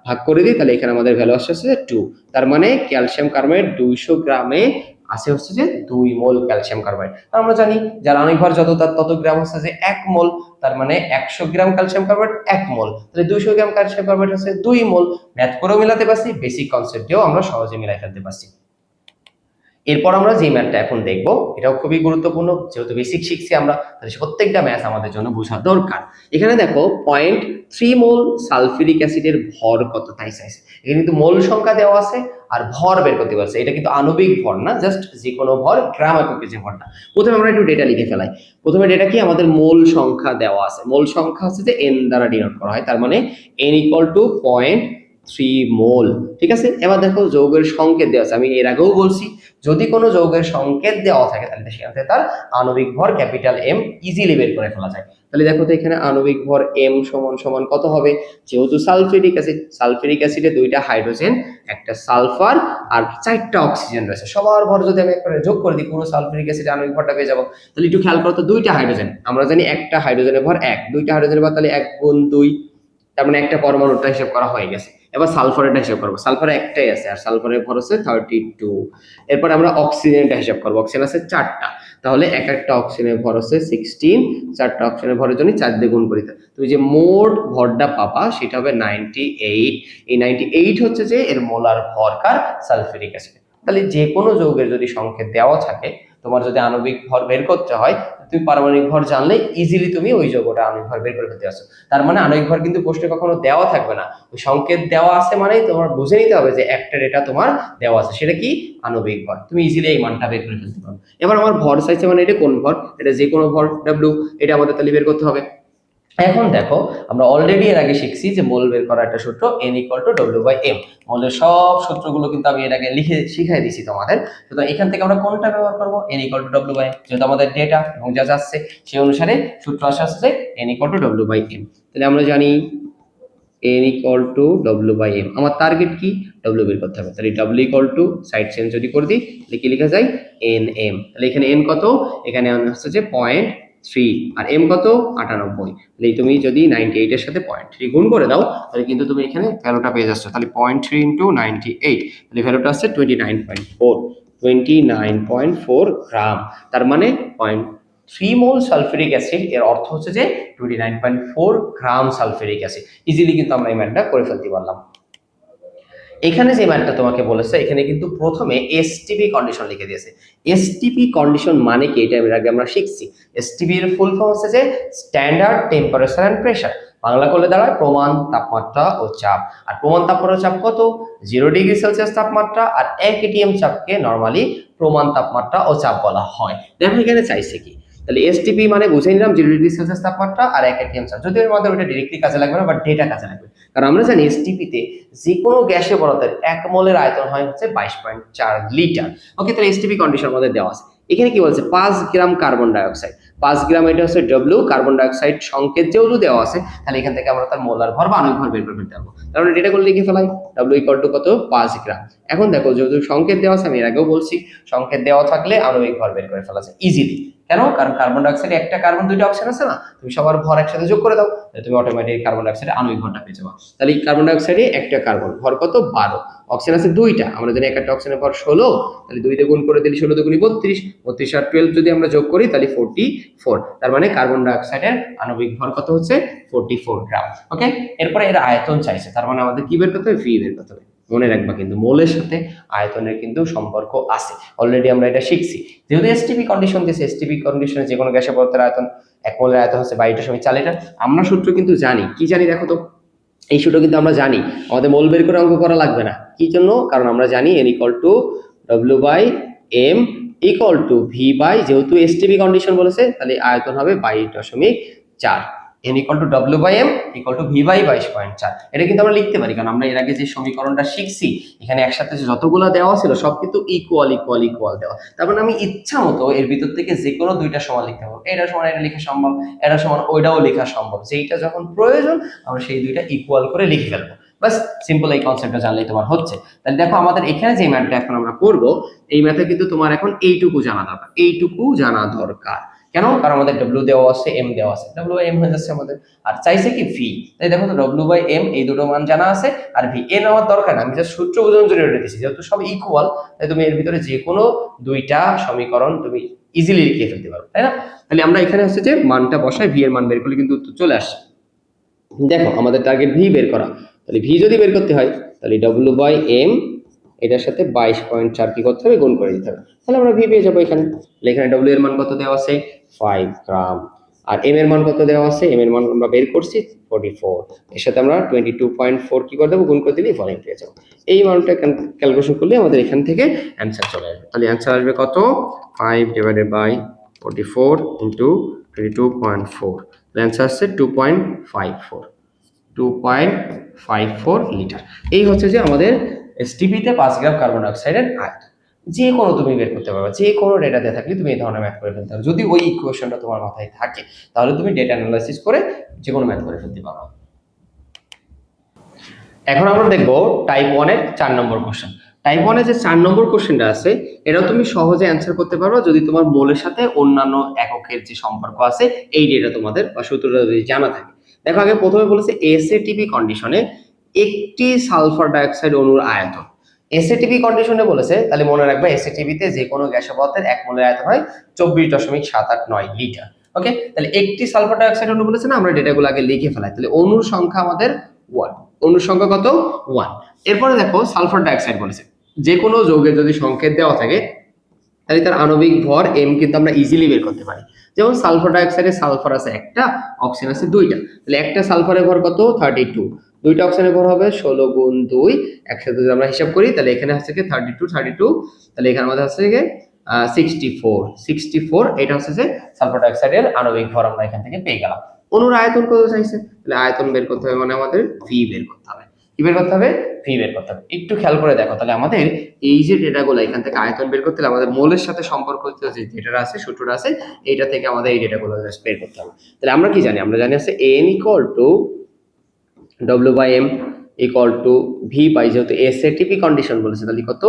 ভাগ করে দিই তাহলে এখানে আমাদের ভ্যালু আসছে 2। তার মানে ক্যালসিয়াম কার্বনেট 200 গ্রামে আছে হচ্ছে যে 2 মোল ক্যালসিয়াম কার্বনেট। আমরা জানি যার আণবিক ভর যত তার তত গ্রাম হচ্ছে যে 1 মোল। তার মানে 100 গ্রাম ক্যালসিয়াম কার্বনেট 1 মোল, তাহলে 200 গ্রাম ক্যালসিয়াম কার্বনেট হচ্ছে 2 মোল। ম্যাথ করেও মিলাতে পারছি, বেসিক কনসেপ্ট দিয়েও আমরা সহজে মিলাই ফেলতে পারছি। এরপর আমরা যে ম্যাথটা এখন দেখব এটাও খুবই গুরুত্বপূর্ণ, যেহেতু বেসিক শিখছি আমরা, তাহলে প্রত্যেকটা ম্যাথ আমাদের জন্য বোঝা দরকার। এখানে দেখো 0.3 মোল সালফিউরিক অ্যাসিডের ভর কত তাই চাইছে। এখানে কিন্তু মোল সংখ্যা দেওয়া আছে আর ভর বের করতে বলছে। এটা কিন্তু আণবিক ভর না, জাস্ট যে কোনো ভর গ্রাম এককে যে ভরটা। প্রথমে আমরা একটু ডেটা লিখে ফেলাই। প্রথমে ডেটা কি? আমাদের মোল সংখ্যা দেওয়া আছে। মোল সংখ্যা হচ্ছে যে n দ্বারা ডিনোট করা হয়, তার মানে n = 0.3 মোল। ঠিক আছে, এবার দেখো যৌগের সংকেত দেওয়া আছে। আমি এর আগেও বলছি, যদি কোনো যৌগের সংকেত দেওয়া থাকে তাহলে সেখান থেকে তার আণবিক ভর ক্যাপিটাল M ইজিলি বের করে ফেলা যায়। তাহলে দেখো তো এখানে আণবিক ভর M সমান কত হবে? যেহেতু সালফিউরিক অ্যাসিড, সালফিউরিক অ্যাসিডে 2টা হাইড্রোজেন, একটা সালফার আর 4টা অক্সিজেন রয়েছে। সবার ভর যদি আমি একবারে যোগ করে দিই পুরো সালফিউরিক অ্যাসিডের আণবিক ভরটা পেয়ে যাবো। তাহলে একটু খেয়াল করো তো, 2টা হাইড্রোজেন, আমরা জানি একটা হাইড্রোজেনের ভর 1, 2টা হাইড্রোজেনের ভর তাহলে 1 × 2, তার মানে একটা পরমাণুটা হিসাব করা হয়ে গেছে। এবার সালফারেরটা হিসাব করবো। সালফার একটাই আছে আর সালফারের ভর হচ্ছে 32। এরপর আমরা অক্সিজেনটা হিসাব করবো। অক্সিজেন আছে 4টা, তাহলে একটা অক্সিজেনের ভর হচ্ছে 16। 4টা অক্সিজেনের ভরের জন্য 4 দিয়ে গুণ করি, তুমি যে মোট ভরটা পাবা সেটা হবে 98। এই 98 হচ্ছে যে এর মোলার ভর কার? Sulphuric acid. তাহলে যে কোনো যৌগের যদি সংকেত দেওয়া থাকে, তোমার যদি আণবিক ভর বের করতে হয়, তুমি পারমাণবিক ভর জানলে ইজিলি তুমি ওই যৌগটা আণবিক ভর বের করে ফেলতে পারছো। তার মানে আণবিক ভর কিন্তু প্রশ্নে কখনো দেওয়া থাকবে না, ওই সংকেত দেওয়া আছে মানেই তোমার বুঝে নিতে হবে যে একটা ডেটা তোমার দেওয়া আছে, সেটা কি? আণবিক ভর। তুমি ইজিলি এই মানটা বের করে ফেলতে পারো। এবার আমার ভর চাইছে, মানে এটা কোন ভর? এটা যে কোনো ভর W, এটা আমাদের তাহলে বের করতে হবে। এখন দেখো, আমরা অলরেডি এর আগে শিখছি যে মোল বের করার একটা সূত্র N = W/M। মোলের সব সূত্রগুলো কিন্তু আমি এর আগে লিখে শিখাই দিয়েছি তোমাদের। সুতরাং এখান থেকে আমরা কোনটা ব্যবহার করব? N = W/M, যেহেতু আমাদের ডেটা এবং যা যাচ্ছে সেই অনুসারে সূত্র আসছে যে N = W/M। তাহলে আমরা জানি N = W/M। আমার টার্গেট কি? W বের করতে হবে। তাহলে W = সাইড চেঞ্জ যদি করে দিই তাহলে কি লেখা যায়? NM। তাহলে এখানে N কত? এখানে হচ্ছে যে 0.3 আর M কত? 98। তাহলে তুমি যদি 98 এর সাথে 0.3 গুণ করে দাও তাহলে কিন্তু তুমি এখানে ভ্যালুটা পেয়ে যাচ্ছ। তাহলে 0.3 × 98, তাহলে ভ্যালুটা আসছে 29.4, 29.4 গ্রাম। তার মানে 0.3 মোল সালফিউরিক অ্যাসিড, এর অর্থ হচ্ছে যে 29.4 গ্রাম সালফিউরিক অ্যাসিড। ইজিলি কিন্তু আমরা এই ম্যাথটা করে ফেলতে পারলাম। এখানে যে ম্যাথটা তোমাকে বলেছে, এখানে কিন্তু প্রথমে এসটিপি কন্ডিশন লিখে দিয়েছে। এসটিপি কন্ডিশন মানে কি? এটা এর আগে আমরা শিখছি। এসটিপি এর ফুল ফর্ম হচ্ছে যে standard temperature and pressure. Bangla করলে দাঁড়ায় প্রমাণ তাপমাত্রা ও চাপ। আর প্রমাণ তাপমাত্রা চাপ কত? 0°C তাপমাত্রা, আর 1 atm চাপকে নরমালি প্রমাণ তাপমাত্রা ও চাপ বলা হয়। দেখো এখানে চাইছে কি? তাহলে এসটিপি মানে বুঝে নিলাম 0°C তাপমাত্রা আর 1 atm চাপ। যদিও এর মধ্যে ওটা ডিরেক্টলি কাজে লাগবে না, বাট ডেটা কাজে লাগবে। কারণ আমরা জানি এসটিপিতে যে কোনো গ্যাসীয় পদার্থের 1 মোলের আয়তন হয় হচ্ছে 22.4 লিটার। ওকে, তাহলে এসটিপি কন্ডিশন আমাদের দেওয়া আছে। এখানে কি বলছে? 5 গ্রাম কার্বন ডাইঅক্সাইড। 5 গ্রাম এটা হচ্ছে W, কার্বন ডাইঅক্সাইড সংকেত যেহেতু দেওয়া আছে তাহলে এখান থেকে আমরা তার মোলার ভর বা আণবিক ভর বের করে ফেলতে পারবো। তাহলে ডেটা করে লিখে ফেলাই, W = কত? 5 গ্রাম। এখন দেখো যেহেতু সংকেত দেওয়া আছে, আমি এর আগেও বলছি সংকেত দেওয়া থাকলে আণবিক ভর বের করে ফেলা যায় ইজিলি। কেন? কারণ কার্বন ডাইঅক্সাইডে একটা কার্বন 2টা অক্সিজেন আছে না, তুমি সবার ভর একসাথে যোগ করে দাও, তুমি অটোমেটিক কার্বন ডাইঅক্সাইডের আণবিক ভরটা পেয়ে যাবে। তাহলে কার্বন ডাইঅক্সাইডে একটা কার্বন ভর কত? 12। অক্সিজেন আছে 2টা, আমরা জানি একটা অক্সিজেনের ভর 16, তাহলে 2 দিয়ে গুণ করে দিলে 16 2 32, 32 আর 12 যদি আমরা যোগ করি তাহলে 44। তার মানে কার্বন ডাইঅক্সাইডের আণবিক ভর কত হচ্ছে? 44 গ্রাম। ওকে, এরপরে এর আয়তন চাইছে, তার মানে আমাদের কি বের করতে হবে? ভি বের করতে হবে। মনে রাখবা কিন্তু মোলের সাথে আয়তনের কিন্তু সম্পর্ক আছে, অলরেডি আমরা এটা শিখছি। যেহেতু এসটিপি কন্ডিশন দিয়েছে, এসটিপি কন্ডিশনে যে কোনো গ্যাসের পদার্থের আয়তন 1 মোলের আয়তন হচ্ছে 22.4 লিটার। আমরা সূত্র কিন্তু জানি, কি জানি দেখো তো, এই সূত্র কিন্তু আমরা জানি, আমাদের মোল বের করে অঙ্ক করা লাগবে না। কি জন্য? কারণ আমরা জানি n equal to W by M equal to V by, যেহেতু এসটিপি কন্ডিশন বলেছে তাহলে আয়তন হবে 22.4, n equal to W by M equal to V by 22.4। এটা কিন্তু আমরা লিখতে পারি, কারণ আমরা এর আগে যে সমীকরণটা শিখছি এখানে একসাথে যতগুলো দেওয়া ছিল সব কিন্তু ইকুয়াল ইকুয়াল ইকুয়াল দেওয়া। তারপর আমি ইচ্ছা মতো এর ভিতর থেকে যে কোনো দুইটা সমান লিখতে পারবো, এটা সমান এটা লেখা সম্ভব, এটা সমান ওইটাও লেখা সম্ভব, যেইটা যখন প্রয়োজন আমরা সেই দুইটা ইকুয়াল করে লিখে ফেলবো। বাস সিম্পল এই কনসেপ্টটা জানলেই তোমার হচ্ছে। তাহলে দেখো আমাদের এখানে যে ম্যাথটা এখন আমরা করব, এই ম্যাথে কিন্তু তোমার এখন এইটুকু জানা দরকার, এইটুকু জানা দরকার। কেন? কারণ আমাদের W দেওয়া আছে, M দেওয়া আছে, W বাই M হয়ে যাচ্ছে আমাদের, আর চাইছে কি V। তাই দেখো তো W বাই M এই দুটো মান জানা আছে, আর V n আমার দরকার না, আমি জাস্ট সূত্র বোঝানোর জন্য এটা দিয়েছি, যেহেতু সব ইকুয়াল তাই তুমি এর ভিতরে যে কোনো দুইটা সমীকরণ তুমি ইজিলি লিখে ফেলতে পারো, তাই না? তাহলে আমরা এখানে হচ্ছে যে মানটা বসাই, V এর মান বের করলে কিন্তু উত্তর চলে আসে। দেখো আমাদের টার্গেট V বের করা, তাহলে V যদি বের করতে হয় তাহলে W বাই M এটার সাথে 22.4 কি করতে হবে, গুণ করে দিতে হবে, তাহলে আমরা V পেয়ে যাবো এখানে। এখানে W এর মান কত দেওয়া আছে 5 গ্রাম, আর M এর মান কত দেওয়া আছে, M এর মান আমরা বের করছি 44, এর সাথে আমরা 22.4 কি করে দেবো, গুণ করে দিলেই ভলিউম পেয়ে যাবো। এই মানটা ক্যালকুলেশন করলে আমাদের এখান থেকে অ্যান্সার চলে আসবে। তাহলে অ্যান্সার আসবে কত, 5 ডিভাইডেড বাই 44 ইন্টু 22.4, অ্যান্সার আসছে 2.54 লিটার। এই হচ্ছে যে আমাদের এসটিপিতে 5 গ্রাম কার্বন ডাইঅক্সাইডের আয়তন। যে কোনো তুমি বের করতে পারবে, যে কোনো ডেটাতে থাকলে তুমি এই ধরনের ম্যাথ করে ফেলতে পারো। যদি ওই ইকুয়েশনটা তোমার মাথায় থাকে তাহলে তুমি ডেটা অ্যানালাইসিস করে যে কোনো ম্যাথ করে ফেলতে পারো। এখন আমরা দেখবো টাইপ 1 এর 4 নম্বর কোশ্চেন। টাইপ 1 এর যে 4 নম্বর কোশ্চেনটা আছে এটাও তুমি সহজে অ্যান্সার করতে পারবে যদি তোমার মোলের সাথে অন্যান্য এককের যে সম্পর্ক আছে এই ডেটা তোমাদের বা সূত্রটা যদি জানা থাকে। দেখো আগে প্রথমে বলেছে এসএটিপি কন্ডিশনে একটি সালফার ডাইঅক্সাইড অণুর আয়তন। এসএটিপি কন্ডিশনে বলেছে, তাহলে মনে রাখবে এসএটিপিতে যে কোনো গ্যাসীয় পদার্থের 1 মোলের আয়তন হয় 24.789 লিটার। ওকে, তাহলে একটি সালফার ডাইঅক্সাইড অণু বলেছে না, আমরা ডেটাগুলো আগে লিখে ফেলাই। তাহলে অণুর সংখ্যা আমাদের 1, অণুর সংখ্যা কত 1। এরপরে দেখো সালফার ডাইঅক্সাইড বলেছে, যে কোনো যৌগের যদি সংকেত দেওয়া থাকে তাহলে তার আণবিক ভর m কিন্তু আমরা ইজিলি বের করতে পারি। যেমন সালফার ডাইঅক্সাইডে সালফার আছে একটা, অক্সিজেন আছে দুইটা, তাহলে একটা সালফারের ভর কত 32, দুইটা অক্সিজেনের ভর হবে 16 গুণ 2, একসাথে যদি আমরা হিসাব করি তাহলে এখানে হচ্ছে কি 32, তাহলে এখানে আমাদের হচ্ছে কি 64, এটা হচ্ছে যে সালফার ডাইঅক্সাইডের আণবিক ভর আমরা এখান থেকে পেয়ে গেলাম। অণুর আয়তন কত চাইছে, তাহলে আয়তন বের করতে হবে মানে আমাদের V বের করতে হবে। কি বের করতে হবে, V বের করতে হবে। একটু খেয়াল করে দেখো, তাহলে আমাদের এই যে ডেটাগুলো এখান থেকে আয়তন বের করতে হলে আমাদের মোলের সাথে সম্পর্কিত যে ডেটাটা আছে সূত্রটা আছে এইটা থেকে আমাদের এই ডেটাগুলো বের করতে হবে। তাহলে আমরা কি জানি, আমরা জানি আছে n equal to W by M equal to V by, যেহেতু এসএটিপি কন্ডিশন বলেছে তাহলে কত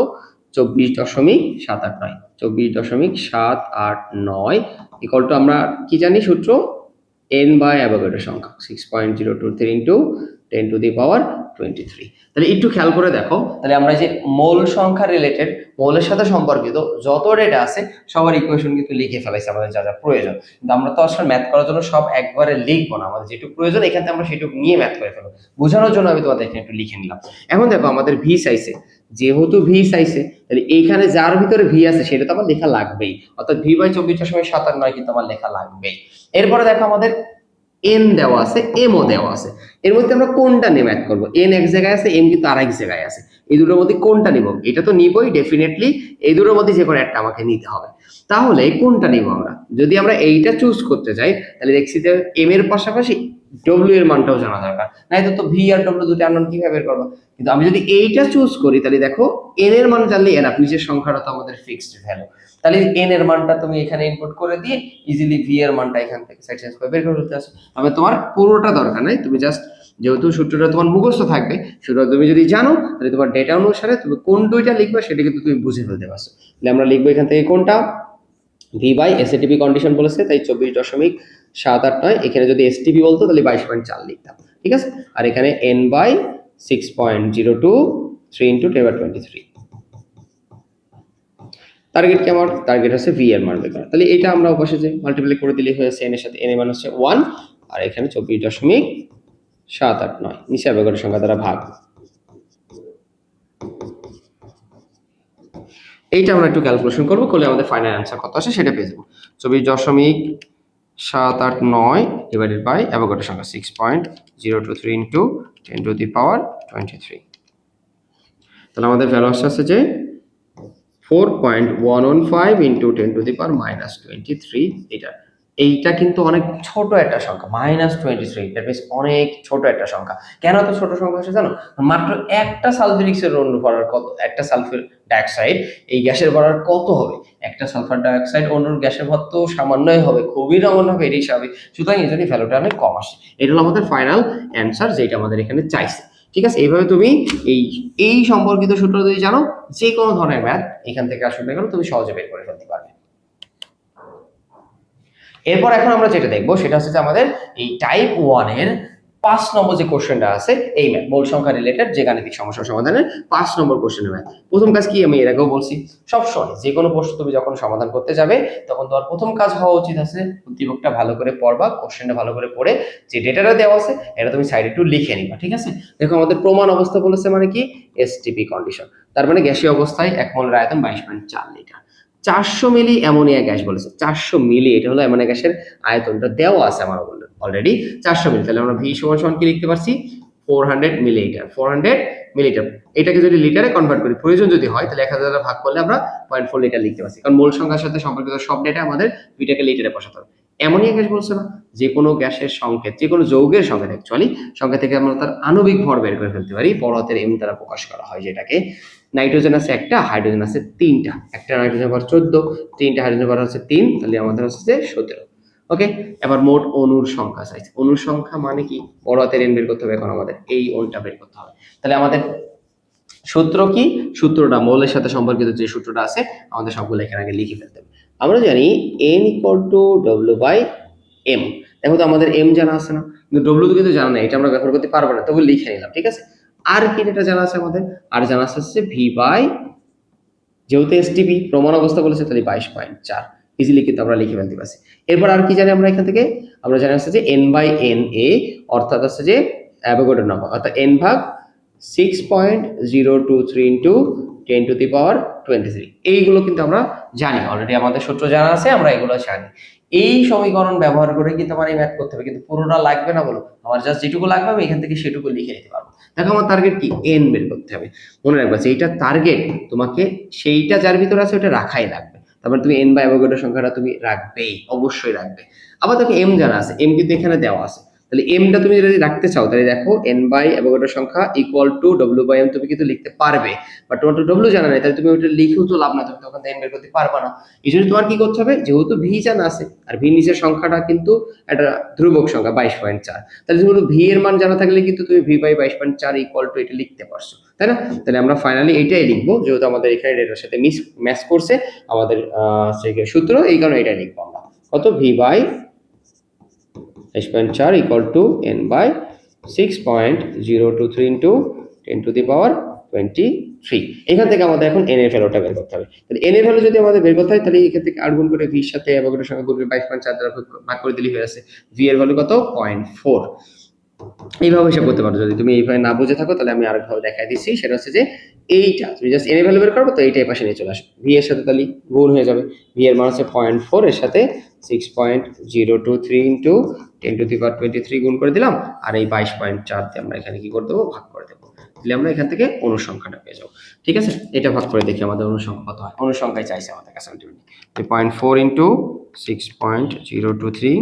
24.789 ইকুয়াল টু আমরা কি জানি সূত্র n বাই অ্যাভোগাড্রো সংখ্যা 6.023 ইন্টু 10 টু দি পাওয়ার 23। তাহলে একটু খেয়াল করে দেখো, তাহলে আমরা যে মোল সংখ্যা রিলেটেড মোলের সাথে সম্পর্কিত যত ডেটা আছে সবার ইকুয়েশন কিন্তু লিখে ফেলাইছে আমাদের যা যা প্রয়োজন। কিন্তু আমরা তো আসলে ম্যাথ করার জন্য সব একবারে লিখবো না, আমাদের যেটুকু প্রয়োজন এখান থেকে আমরা সেটুকু নিয়ে ম্যাথ করে ফেলবো। বোঝানোর জন্য আমি তোমাদের এখানে একটু লিখে নিলাম। এখন দেখো আমাদের ভি চাইছে, যেহেতু ভি চাইছে তাহলে এইখানে যার ভিতরে ভি আছে সেটা তো আমার লেখা লাগবেই, অর্থাৎ V বাই 24.789 কিন্তু আমার লেখা লাগবেই। এরপরে দেখো আমাদের n দেওয়া আছে, m ও দেওয়া আছে, এর মধ্যে আমরা কোনটা নিয়ে ম্যাথ করব, n এক জায়গায় আছে, m কিন্তু আরেক জায়গায় আছে, এই দুটোর মধ্যে কোনটা নিব, এটা তো নিবই ডেফিনেটলি, এই দুটোর মধ্যে যে কোনো একটা আমাকে নিতে হবে। তাহলে কোনটা নিব আমরা, যদি আমরা এইটা চুজ করতে চাই তাহলে দেখছি যে m এর পাশাপাশি w এর মানটাও জানা দরকার, নাই তো v আর w দুটো আননোন কিভাবে বের করব। কিন্তু আমি যদি এইটা চুজ করি তাহলে দেখো n এর মান জানলে এনাফ, নিচের সংখ্যাটা তো আমাদের ফিক্সড ভ্যালু, তাহলে n এর মানটা তুমি এখানে ইনপুট করে দিয়ে ইজিলি v এর মানটা এখান থেকে সাইড চেঞ্জ করে বের করে ফেলতে আসো। তবে তোমার পুরোটা দরকার নাই, তুমি জাস্ট যেহেতু সূত্রটা তোমার মুখস্থ থাকবে, সূত্র তুমি যদি জানো তাহলে তোমার ডেটা অনুসারে তুমি কোন দুইটা লিখবে সেটা কিন্তু তুমি বুঝে ফেলতে পারছো। তাহলে আমরা লিখবো এখান থেকে কোনটা, V বাই এসএটিপি কন্ডিশন বলেছে তাই 24.789, এখানে যদি এসটিপি বলতো তাহলে 22.4 লিখতাম, ঠিক আছে। আর এখানে n বাই 6.023 ইন্টু 10^23। টার্গেট কি আমার, টার্গেট হচ্ছে V এর মান বের করা, তাহলে এটা আমরা ওপাশে যে মাল্টিপ্লাই করে দিলেই হয়েছে, n এর সাথে n এর মান হচ্ছে 1 আর এখানে 24.789 নিচে অ্যাভোগাড্রো সংখ্যা দ্বারা ভাগ। এইটা আমরা একটু ক্যালকুলেশন করবো, করলে আমাদের ফাইনাল অ্যান্সার কত আসে সেটা পেয়ে যাবো। 24.789 ডিভাইডেড বাই অ্যাভোগাড্রো সংখ্যা 6.023 ইন্টু 10⁻23। তাহলে আমাদের ভ্যালু আসছে যে 4.115 ইন্টু 10⁻23। এইটা কিন্তু অনেক ছোট একটা সংখ্যা, -23, দ্যাট মিনস অনেক ছোট একটা সংখ্যা। কেন এত ছোট সংখ্যা আসে জানো? মাত্র একটা সালফিউরিক অণু ভরার কত, একটা সালফার ডাইঅক্সাইড এই গ্যাসের ভরার কত হবে? একটা সালফার ডাইঅক্সাইড অণুর গ্যাসের ভর তো সামান্যই হবে, খুবই নগণ্য হবে, এটাই স্বাভাবিক। সুতরাং এই জন্য ভ্যালুটা অনেক কম আসে। এটা হলো আমাদের ফাইনাল অ্যান্সার, যেটা আমাদের এখানে চাইছে। ঠিক আছে, এইভাবে তুমি এই সম্পর্কিত সূত্র যদি জানো, যে কোনো ধরনের ম্যাথ এখান থেকে আসলে না কেন তুমি সহজে বের করে ফেলতে পারবে। এরপর এখন আমরা যেটা দেখবো সেটা হচ্ছে যে আমাদের এই টাইপ 1 এর 5 নম্বর যে কোশ্চেনটা আছে, এই ম্যাথ মূল সংখ্যা রিলেটেড যে গাণিতিক সমস্যা সমাধানের 5 নম্বর কোশ্চেনের ম্যাথ। প্রথম কাজ কি, আমি এর আগেও বলছি, সবসময় যে কোনো প্রশ্ন তুমি যখন সমাধান করতে যাবে তখন তোমার প্রথম কাজ হওয়া উচিত আছে উদ্দীপকটা ভালো করে পড়বা, কোশ্চেনটা ভালো করে পড়ে যে ডেটাটা দেওয়া আছে এটা তুমি সাইডে একটু লিখে নিবা। ঠিক আছে, দেখো আমাদের প্রমাণ অবস্থা বলেছে মানে কি, এসটিপি কন্ডিশন, তার মানে গ্যাসীয় অবস্থায় 1 মোলের আয়তন 22.4 লিটার। 400 মিলি অ্যামোনিয়া গ্যাস বলেছে, 400 মিলি, এটা হলো অ্যামোনিয়া গ্যাসের আয়তনটা দেওয়া আছে আমার অলরেডি 400 মিলি। তাহলে আমরা ভি সমান কি লিখতে পারছি, 400 মিলিলিটার। 400 মিলিলিটার, এটাকে যদি লিটারে কনভার্ট করি, প্রয়োজন যদি হয় তাহলে 1000 দ্বারা ভাগ করলে আমরা 0.4 লিটার লিখতে পারছি, কারণ মূল সংখ্যার সাথে সম্পর্কিত সব ডেটা আমাদের দুইটাকে লিটারে বসাতে হবে। অ্যামোনিয়া গ্যাস বলছে না, যে কোনো গ্যাসের সংকেত, যে কোনো যৌগের সংকেত অ্যাকচুয়ালি সংকেত থেকে আমরা তার আণবিক ভর বের করে ফেলতে পারি, বড় হাতের এম দ্বারা প্রকাশ করা হয়, যেটাকে নাইট্রোজেন আছে একটা, হাইড্রোজেন আছে তিনটা, একটা নাইট্রোজেন ভর 14, তিনটা হাইড্রোজেন ভর হচ্ছে 3, তাহলে আমাদের হচ্ছে যে 17। ওকে, এবার মোট অণুর সংখ্যা চাইছে। অণুর সংখ্যা মানে কি, বড় হাতের এন বের করতে হবে, এখন আমাদের এই অণুটা বের করতে হবে। তাহলে আমাদের সূত্র কি, সূত্রটা মৌলের সাথে সম্পর্কিত যে সূত্রটা আছে আমাদের সবগুলো এখানে আগে লিখে ফেলতে হবে। আমরা জানি n = W/m। দেখো তো আমাদের m জানা আছে না, কিন্তু w তো কিন্তু জানা নাই, এটা আমরা ব্যবহার করতে পারবো না, তবু লিখে নিলাম। ঠিক আছে, আর কি এটা জানা আছে আমাদের, আর জানা আছে v বাই, যেহেতু এসটিপি প্রমাণ অবস্থা বলেছে তাহলে 22.4 ইজিলি কিন্তু আমরা লিখে ফেলতে পারছি। এরপর আর কি জানি আমরা এখান থেকে, আমরা জানি আছে যে n/na, অর্থাৎ আছে যে অ্যাভোগাড্রো নম্বর, অর্থাৎ n ভাগ 6.023 ইন্টু 10⁻23। এইগুলো কিন্তু আমরা জানি অলরেডি, আমাদের সূত্র জানা আছে, আমরা এগুলো জানি। এই সমীকরণ ব্যবহার করে কিন্তু আমার এই ম্যাথ করতে হবে, কিন্তু পুরোটা লাগবে না বলো, আমার জাস্ট যেটুকু লাগবে আমি এখান থেকে সেটুকু লিখে নিতে পারবো। দেখো আমার টার্গেট কি, n বের করতে হবে। মনে রাখবা যেটা টার্গেট তোমাকে সেইটা যার ভিতরে আছে ওটা রাখাই লাগবে, তারপর তুমি n বা অ্যাভোগাড্রো সংখ্যাটা তুমি রাখবেই, অবশ্যই রাখবে। আবার দেখো m জানা আছে, m কিন্তু এখানে দেওয়া আছে, তাহলে এমটা তুমি যদি রাখতে চাও তাহলে দেখো n বাই অ্যাভোগাড্রো সংখ্যা ইকুয়াল টু w/m তুমি কিন্তু লিখতে পারবে, বাট তোমার তো w জানা নাই, তাহলে তুমি ওটা লিখেও তো লাভ না, তুমি তখন n বের করতে পারবে না। এই জন্য তোমার কি করতে হবে, যেহেতু v জানা আছে আর v নিচের সংখ্যাটা কিন্তু একটা ধ্রুবক সংখ্যা 22.4, তাহলে তুমি v এর মান জানা থাকলে কিন্তু তুমি v/22.4 ইকুয়াল টু এটা লিখতে পারছো, তাই না? তাহলে আমরা ফাইনালি এটাই লিখবো, যেহেতু আমাদের এখানে এটার সাথে ম্যাচ করছে আমাদের সূত্র, এই কারণে এটাই লিখবো আমরা, কত v/22.4 equal to n by 6.023 into 10⁻23। এখান থেকে আমাদের এখন n এর ভ্যালুটা বের করতে হবে। তাহলে n এর ভ্যালু যদি আমাদের বের করতে হয় তাহলে এখান থেকে 8 গুণ করে v এর সাথে অ্যাভোগাড্রো সংখ্যা গুণ করে 22.4 দ্বারা ভাগ করে দিলেই হয়ে আছে। v এর ভ্যালু কত, 0.4। এইভাবে হিসাব করতে পারো। যদি তুমি এইভাবে না বুঝে থাকো তাহলে আমি আরেকভাবে দেখাই দিচ্ছি, সেটা হচ্ছে যে এইটা তুমি জাস্ট n এর ভ্যালু বের করবে, তো এইটাই পাশে নিয়ে চলে আসবে, v এর সাথে তাহলে গুণ হয়ে যাবে, v এর মান হচ্ছে 0.4, এর সাথে 6.023 ইন্টু 10⁻23 গুণ করে দিলাম, আর এই 22.4 দিয়ে আমরা এখানে কি করে দেবো, ভাগ করে দেবো, তাহলে আমরা এখান থেকে অনুসংখ্যাটা পেয়ে যাবো। ঠিক আছে, এটা ভাগ করে দেখি আমাদের অনুসংখ্যা কত হয়। অনুসংখ্যায় চাইছে আমাদের কাছে আলটিমেটলি 0.4 ইন্টু 6.023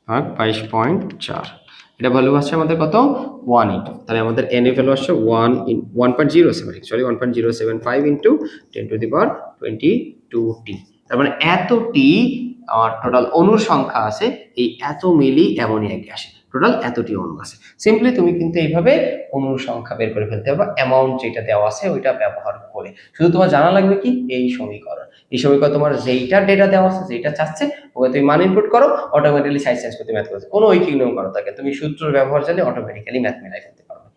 ভাগ 22.4, এটা ভ্যালু আসছে আমাদের কত, 1 তাহলে আমাদের n এর ভ্যালু আসছে 1.07, অ্যাকচুয়ালি 1.075 ইন্টু 10⁻22t, তার মানে এতটি আমার টোটাল অণুর সংখ্যা আছে, এই এত মিলি অ্যামোনিয়া গ্যাস, টোটাল এতটি অণু আছে। সিম্পলি তুমি কিন্তু এইভাবে অণুর সংখ্যা বের করে ফেলতে হবে, অ্যামাউন্ট যেটা দেওয়া আছে ওইটা ব্যবহার করে। শুধু তোমার জানা লাগবে কি, এই সমীকরণ, এই সমীকরণ তোমার যেইটা ডেটা দেওয়া আছে, যেটা চাচ্ছে ওকে তুমি মান ইনপুট করো, অটোমেটিক্যালি সাইজ চেঞ্জ করতে ম্যাথ করতে কোনো ঐকিক নিয়ম করো থাকে, তুমি সূত্র ব্যবহার জানলে অটোমেটিক্যালি ম্যাথ মিলাই ফেলতে পারবে।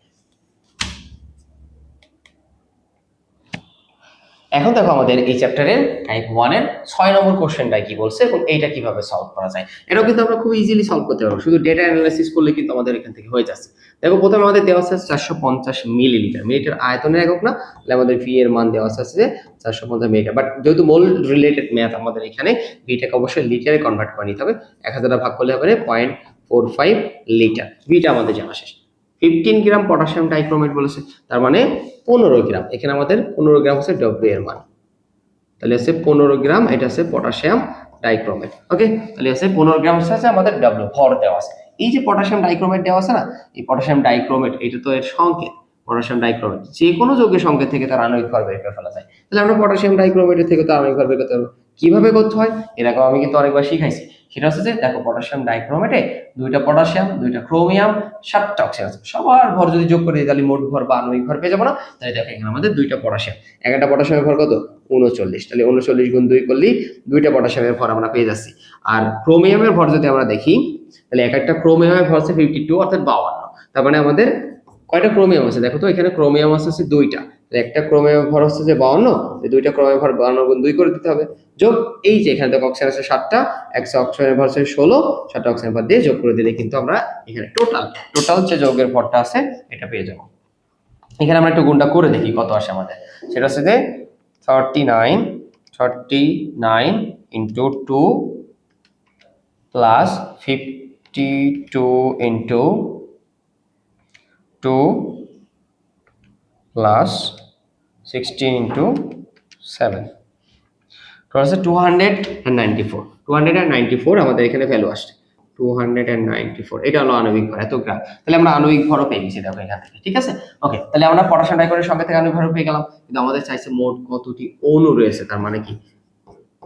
এখন দেখো আমাদের এই চ্যাপ্টারের টাইপ 1 এর 6 নম্বর কোশ্চেনটাই কি বলছে এবং এইটা কিভাবে সলভ করা যায়। এটাও কিন্তু আমরা খুব ইজিলি সলভ করতে পারবো, শুধু ডেটা অ্যানালাইসিস করলে কিন্তু আমাদের এখান থেকে হয়ে যাচ্ছে। দেখো প্রথমে আমাদের দেওয়া আছে 450 মিলিলিটার, মিলিটার আয়তনের একক না, তাহলে আমাদের ভি এর মান দেওয়া আছে যে 450 মিলিটার। বাট যেহেতু মোল রিলেটেড ম্যাথ আমাদের এখানে, ভিটাকে অবশ্যই লিটারে কনভার্ট করে নিতে হবে। 1000 ভাগ করলে হবে 0.45 লিটার, ভিটা আমাদের জানা শেষ। 15 গ্রাম পটাশিয়াম ডাইক্রোমেট বলেছে, তার মানে 15 গ্রাম। এখানে আমাদের 15 গ্রাম হচ্ছে ডব্লিউ এর মান, তাহলে হচ্ছে 15 গ্রাম, এটা হচ্ছে পটাশিয়াম ডাইক্রোমেট। ওকে, তাহলে হচ্ছে 15 গ্রাম হচ্ছে আমাদের ডব্লিউ ভর দেওয়া আছে। এই যে পটাশিয়াম ডাইক্রোমেট দেওয়া আছে না, এই পটাশিয়াম ডাইক্রোমেট এটা তো এর সংকেত। পটাশিয়াম ডাইক্রোমেট যে কোনো যৌগের সংকেত থেকে তার আণবিক ভর বের করে ফেলা যায়। তাহলে আমরা পটাশিয়াম ডাইক্রোমেটের থেকে তার আণবিক ভর বের করতে পারবো। কিভাবে করতে হয় এরকম আমি কিন্তু অনেকবার শিখাইছি। সেটা হচ্ছে যে দেখো পটাশিয়াম ডাইক্রোমেটে 2টা পটাশিয়াম, 2টা ক্রোমিয়াম, 7টা অক্সিজেন আছে। সবার ভর যদি যোগ করে দিই তাহলে মোট ভর বা আণবিক ভর পেয়ে যাবো না। তাহলে দেখো এখানে আমাদের 2টা পটাশিয়াম, একটা পটাশিয়ামের ভর কত 39, তাহলে 39 গুণ 2 করলেই 2টা পটাশিয়ামের ভর আমরা পেয়ে যাচ্ছি। আর ক্রোমিয়ামের ভর যদি আমরা দেখি তাহলে একটা ক্রোমিয়ামের ভর হচ্ছে 52 অর্থাৎ 52। তার মানে আমাদের কয়টা ক্রোমিয়াম আছে দেখো তো, এখানে ক্রোমিয়াম আছে 2টা, একটা ক্রোমিয়ামের ভর হচ্ছে যে 52, 2টা ক্রোমিয়ামের ভর 52 গুণ 2 করে দিতে হবে। যোগ এই যে এখানে দেখো অক্সিজেন আছে 7টা, একটা অক্সিজেনের ভর আছে 16, 7টা অক্সিজেনের ভর দিয়ে যোগ করে দিলে কিন্তু আমরা এখানে টোটাল যে যৌগের ভরটা আছে এটা পেয়ে যাবো। এখানে আমরা একটু গুণটা করে দেখি কত আসে আমাদের। সেটা হচ্ছে যে 39 into 2 plus 52 into 2 plus 16 into 7, total হচ্ছে 294 আমাদের এখানে ভ্যালু আসছে 294। এটা হলো আণবিক ভর এত গ্রাম। তাহলে আমরা আণবিক ভরও পেয়ে গেছি দেখো এখান থেকে, ঠিক আছে। ওকে, তাহলে আমরা পটাশিয়াম ডাইক্রোমেটের সঙ্গে থেকে আণবিক ভর পেয়ে গেলাম, কিন্তু আমাদের চাইছে মোট কতটি অণু রয়েছে, তার মানে কি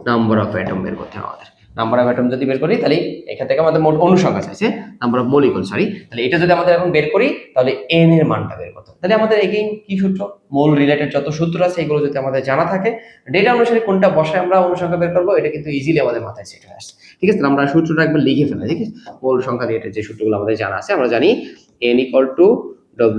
নাম্বার অফ অ্যাটম বের করতে হবে আমাদের। নাম্বার অফ অ্যাটম যদি বের করি তাহলে এখান থেকে আমাদের মোট অণু সংখ্যা চাইছে, নাম্বার অফ মলিকুল সরি, তাহলে এটা যদি আমাদের এখন বের করি তাহলে এন এর মানটা বের করতে হবে। তাহলে আমাদের এগেইন কি সূত্র, মোল রিলেটেড যত সূত্র আছে এগুলো যদি আমাদের জানা থাকে, ডেটা অনুসারে কোনটা বসায় আমরা অণু সংখ্যা বের করবো, এটা কিন্তু ইজিলি আমাদের মাথায় সেট হয়ে আসছে, ঠিক আছে। আমরা সূত্রটা একবার লিখে ফেলাই, ঠিক আছে। মোল সংখ্যা রিলেটেড যে সূত্রগুলো আমাদের জানা আছে, আমরা জানি n equal to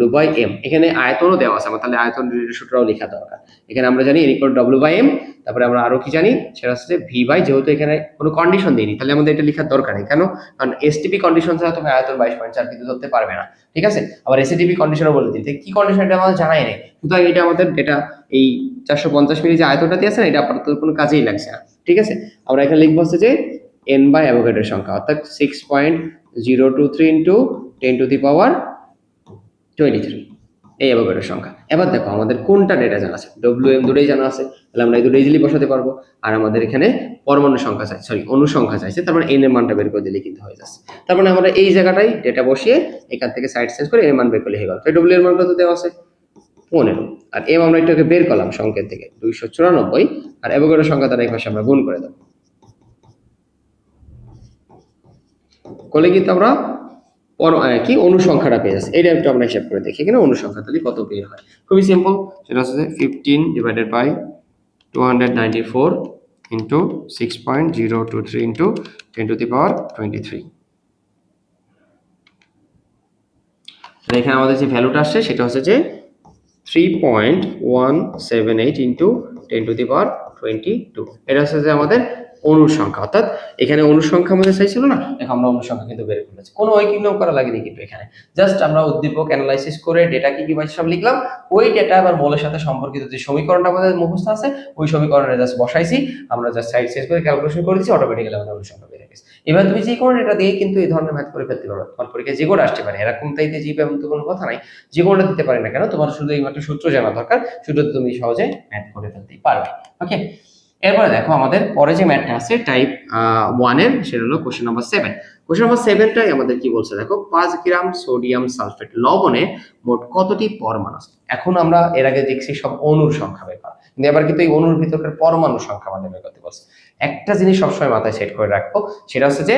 W by M। এখানে আয়তনও দেওয়া আছে আমার, তাহলে আয়তন রিলেটেড সূত্রও লেখা দরকার। এখানে আমরা জানি n equal to W by M, তারপরে আমরা আরো কি জানি সেটা হচ্ছে V বাই, যেহেতু এখানে কোনো কন্ডিশন দেইনি তাহলে আমাদের এটা লেখার দরকার নেই, কেন, কারণ এসটিপি কন্ডিশন ছাড়া তুমি আয়তন 22.4 কিন্তু ধরতে পারবে না, ঠিক আছে। আবার এসটিপি কন্ডিশনও বলে দিতে, কি কন্ডিশন এটা আমাদের জানাই নেই, সুতরাং এটা আমাদের এটা এই 450 মিলি যে আয়তনটা দিয়ে আছে না, এটা আপাতত কোনো কাজেই লাগছে না, ঠিক আছে। আমরা এখানে লিখবো হচ্ছে যে n বাই অ্যাভোগাড্রোর সংখ্যা, অর্থাৎ 6.023 ইন্টু 10 টু দি পাওয়ার 23, এই অ্যাভোগাড্রোর সংখ্যা। এবার দেখো আমাদের কোনটা ডেটা জানা আছে, WM দুটোই জানা আছে, তাহলে আমরা এই দুটো ইজিলি বসাতে পারবো। আর আমাদের এখানে পরমাণু সংখ্যা চাই, সরি অণু সংখ্যা চাইছে, তার মানে n এর মানটা বের করে দিলে কিন্তু হয়ে যাচ্ছে। তার মানে আমরা এই জায়গাটাই ডেটা বসিয়ে এখান থেকে সাইড চেঞ্জ করে n এর মান বের করলে হয়ে গেল। তো W এর মানটা তো দেওয়া আছে 15, আর M আমরা এটাকে বের করলাম সংকেত থেকে 294, আর অ্যাভোগাড্রোর সংখ্যা দ্বারা এই পাশে আমরা গুণ করে দেবো, করলে কিন্তু আমরা কি অনুসংখ্যাটা পেয়ে যাচ্ছে। এটা একটু আমরা হিসাব করে দেখি এখানে অনুসংখ্যা তাহলে কত বের হয়। খুবই সিম্পল, সেটা হচ্ছে 15 divided by 294 into 6.023 into 10 to the power 23। এখানে আমাদের যে ভ্যালুটা আসছে সেটা হচ্ছে যে 3.178 ইন্টু 10 টু দি পাওয়ার 22। এটা হচ্ছে যে আমাদের অণুর সংখ্যা, অর্থাৎ এখানে অণুর সংখ্যা আমাদের চাইছিল না, দেখো আমরা অণুর সংখ্যা কিন্তু বের করেছি, কোনো ঐকিক নিয়ম করা লাগেনি কিন্তু এখানে, জাস্ট আমরা উদ্দীপক অ্যানালাইসিস করে ডেটা কি পাইছি সব লিখলাম, ওই ডেটা আবার মোলের সাথে সম্পর্কিত যে সমীকরণটা আমাদের মুখস্থ আছে ওই সমীকরণে জাস্ট বসাইছি, আমরা জাস্ট সাইড চেঞ্জ করে ক্যালকুলেশন করে দিয়েছি, অটোমেটিক্যালি আমাদের অণুর সংখ্যা বেড়ে গেছে। এবার তুমি যে কোনো ডেটা দিয়ে কিন্তু এই ধরনের ম্যাথ করে ফেলতে পারো, তোমার পরীক্ষায় যে কোনো আসতে পারে, এরকম তাইতে জিপে এমন তো কোনো কথা নাই, যে কোনোটা দিতে পারে না কেন, তোমার শুধু এই মাত্র সূত্র জানা দরকার, সূত্রতে তুমি সহজে ম্যাথ করে ফেলতেই পারবে। ওকে, এরপরে দেখো আমাদের পরে যে ম্যাথটা আছে টাইপ 1 এর, সেটা হলো কোশ্চেন নাম্বার 7। কোশ্চেন নাম্বার 7টাই আমাদের কি বলছে দেখো, 5 গ্রাম সোডিয়াম সালফেট লবণে মোট কতটি পরমাণু আছে। এখন আমরা এর আগে দেখছি সব অণুর সংখ্যা বের করা, কিন্তু এবার কিন্তু এই অণুর ভিতরকার পরমাণু সংখ্যা আমাদের বের করতে বলছে। একটা জিনিস সবসময় মাথায় সেট করে রাখবো, সেটা হচ্ছে যে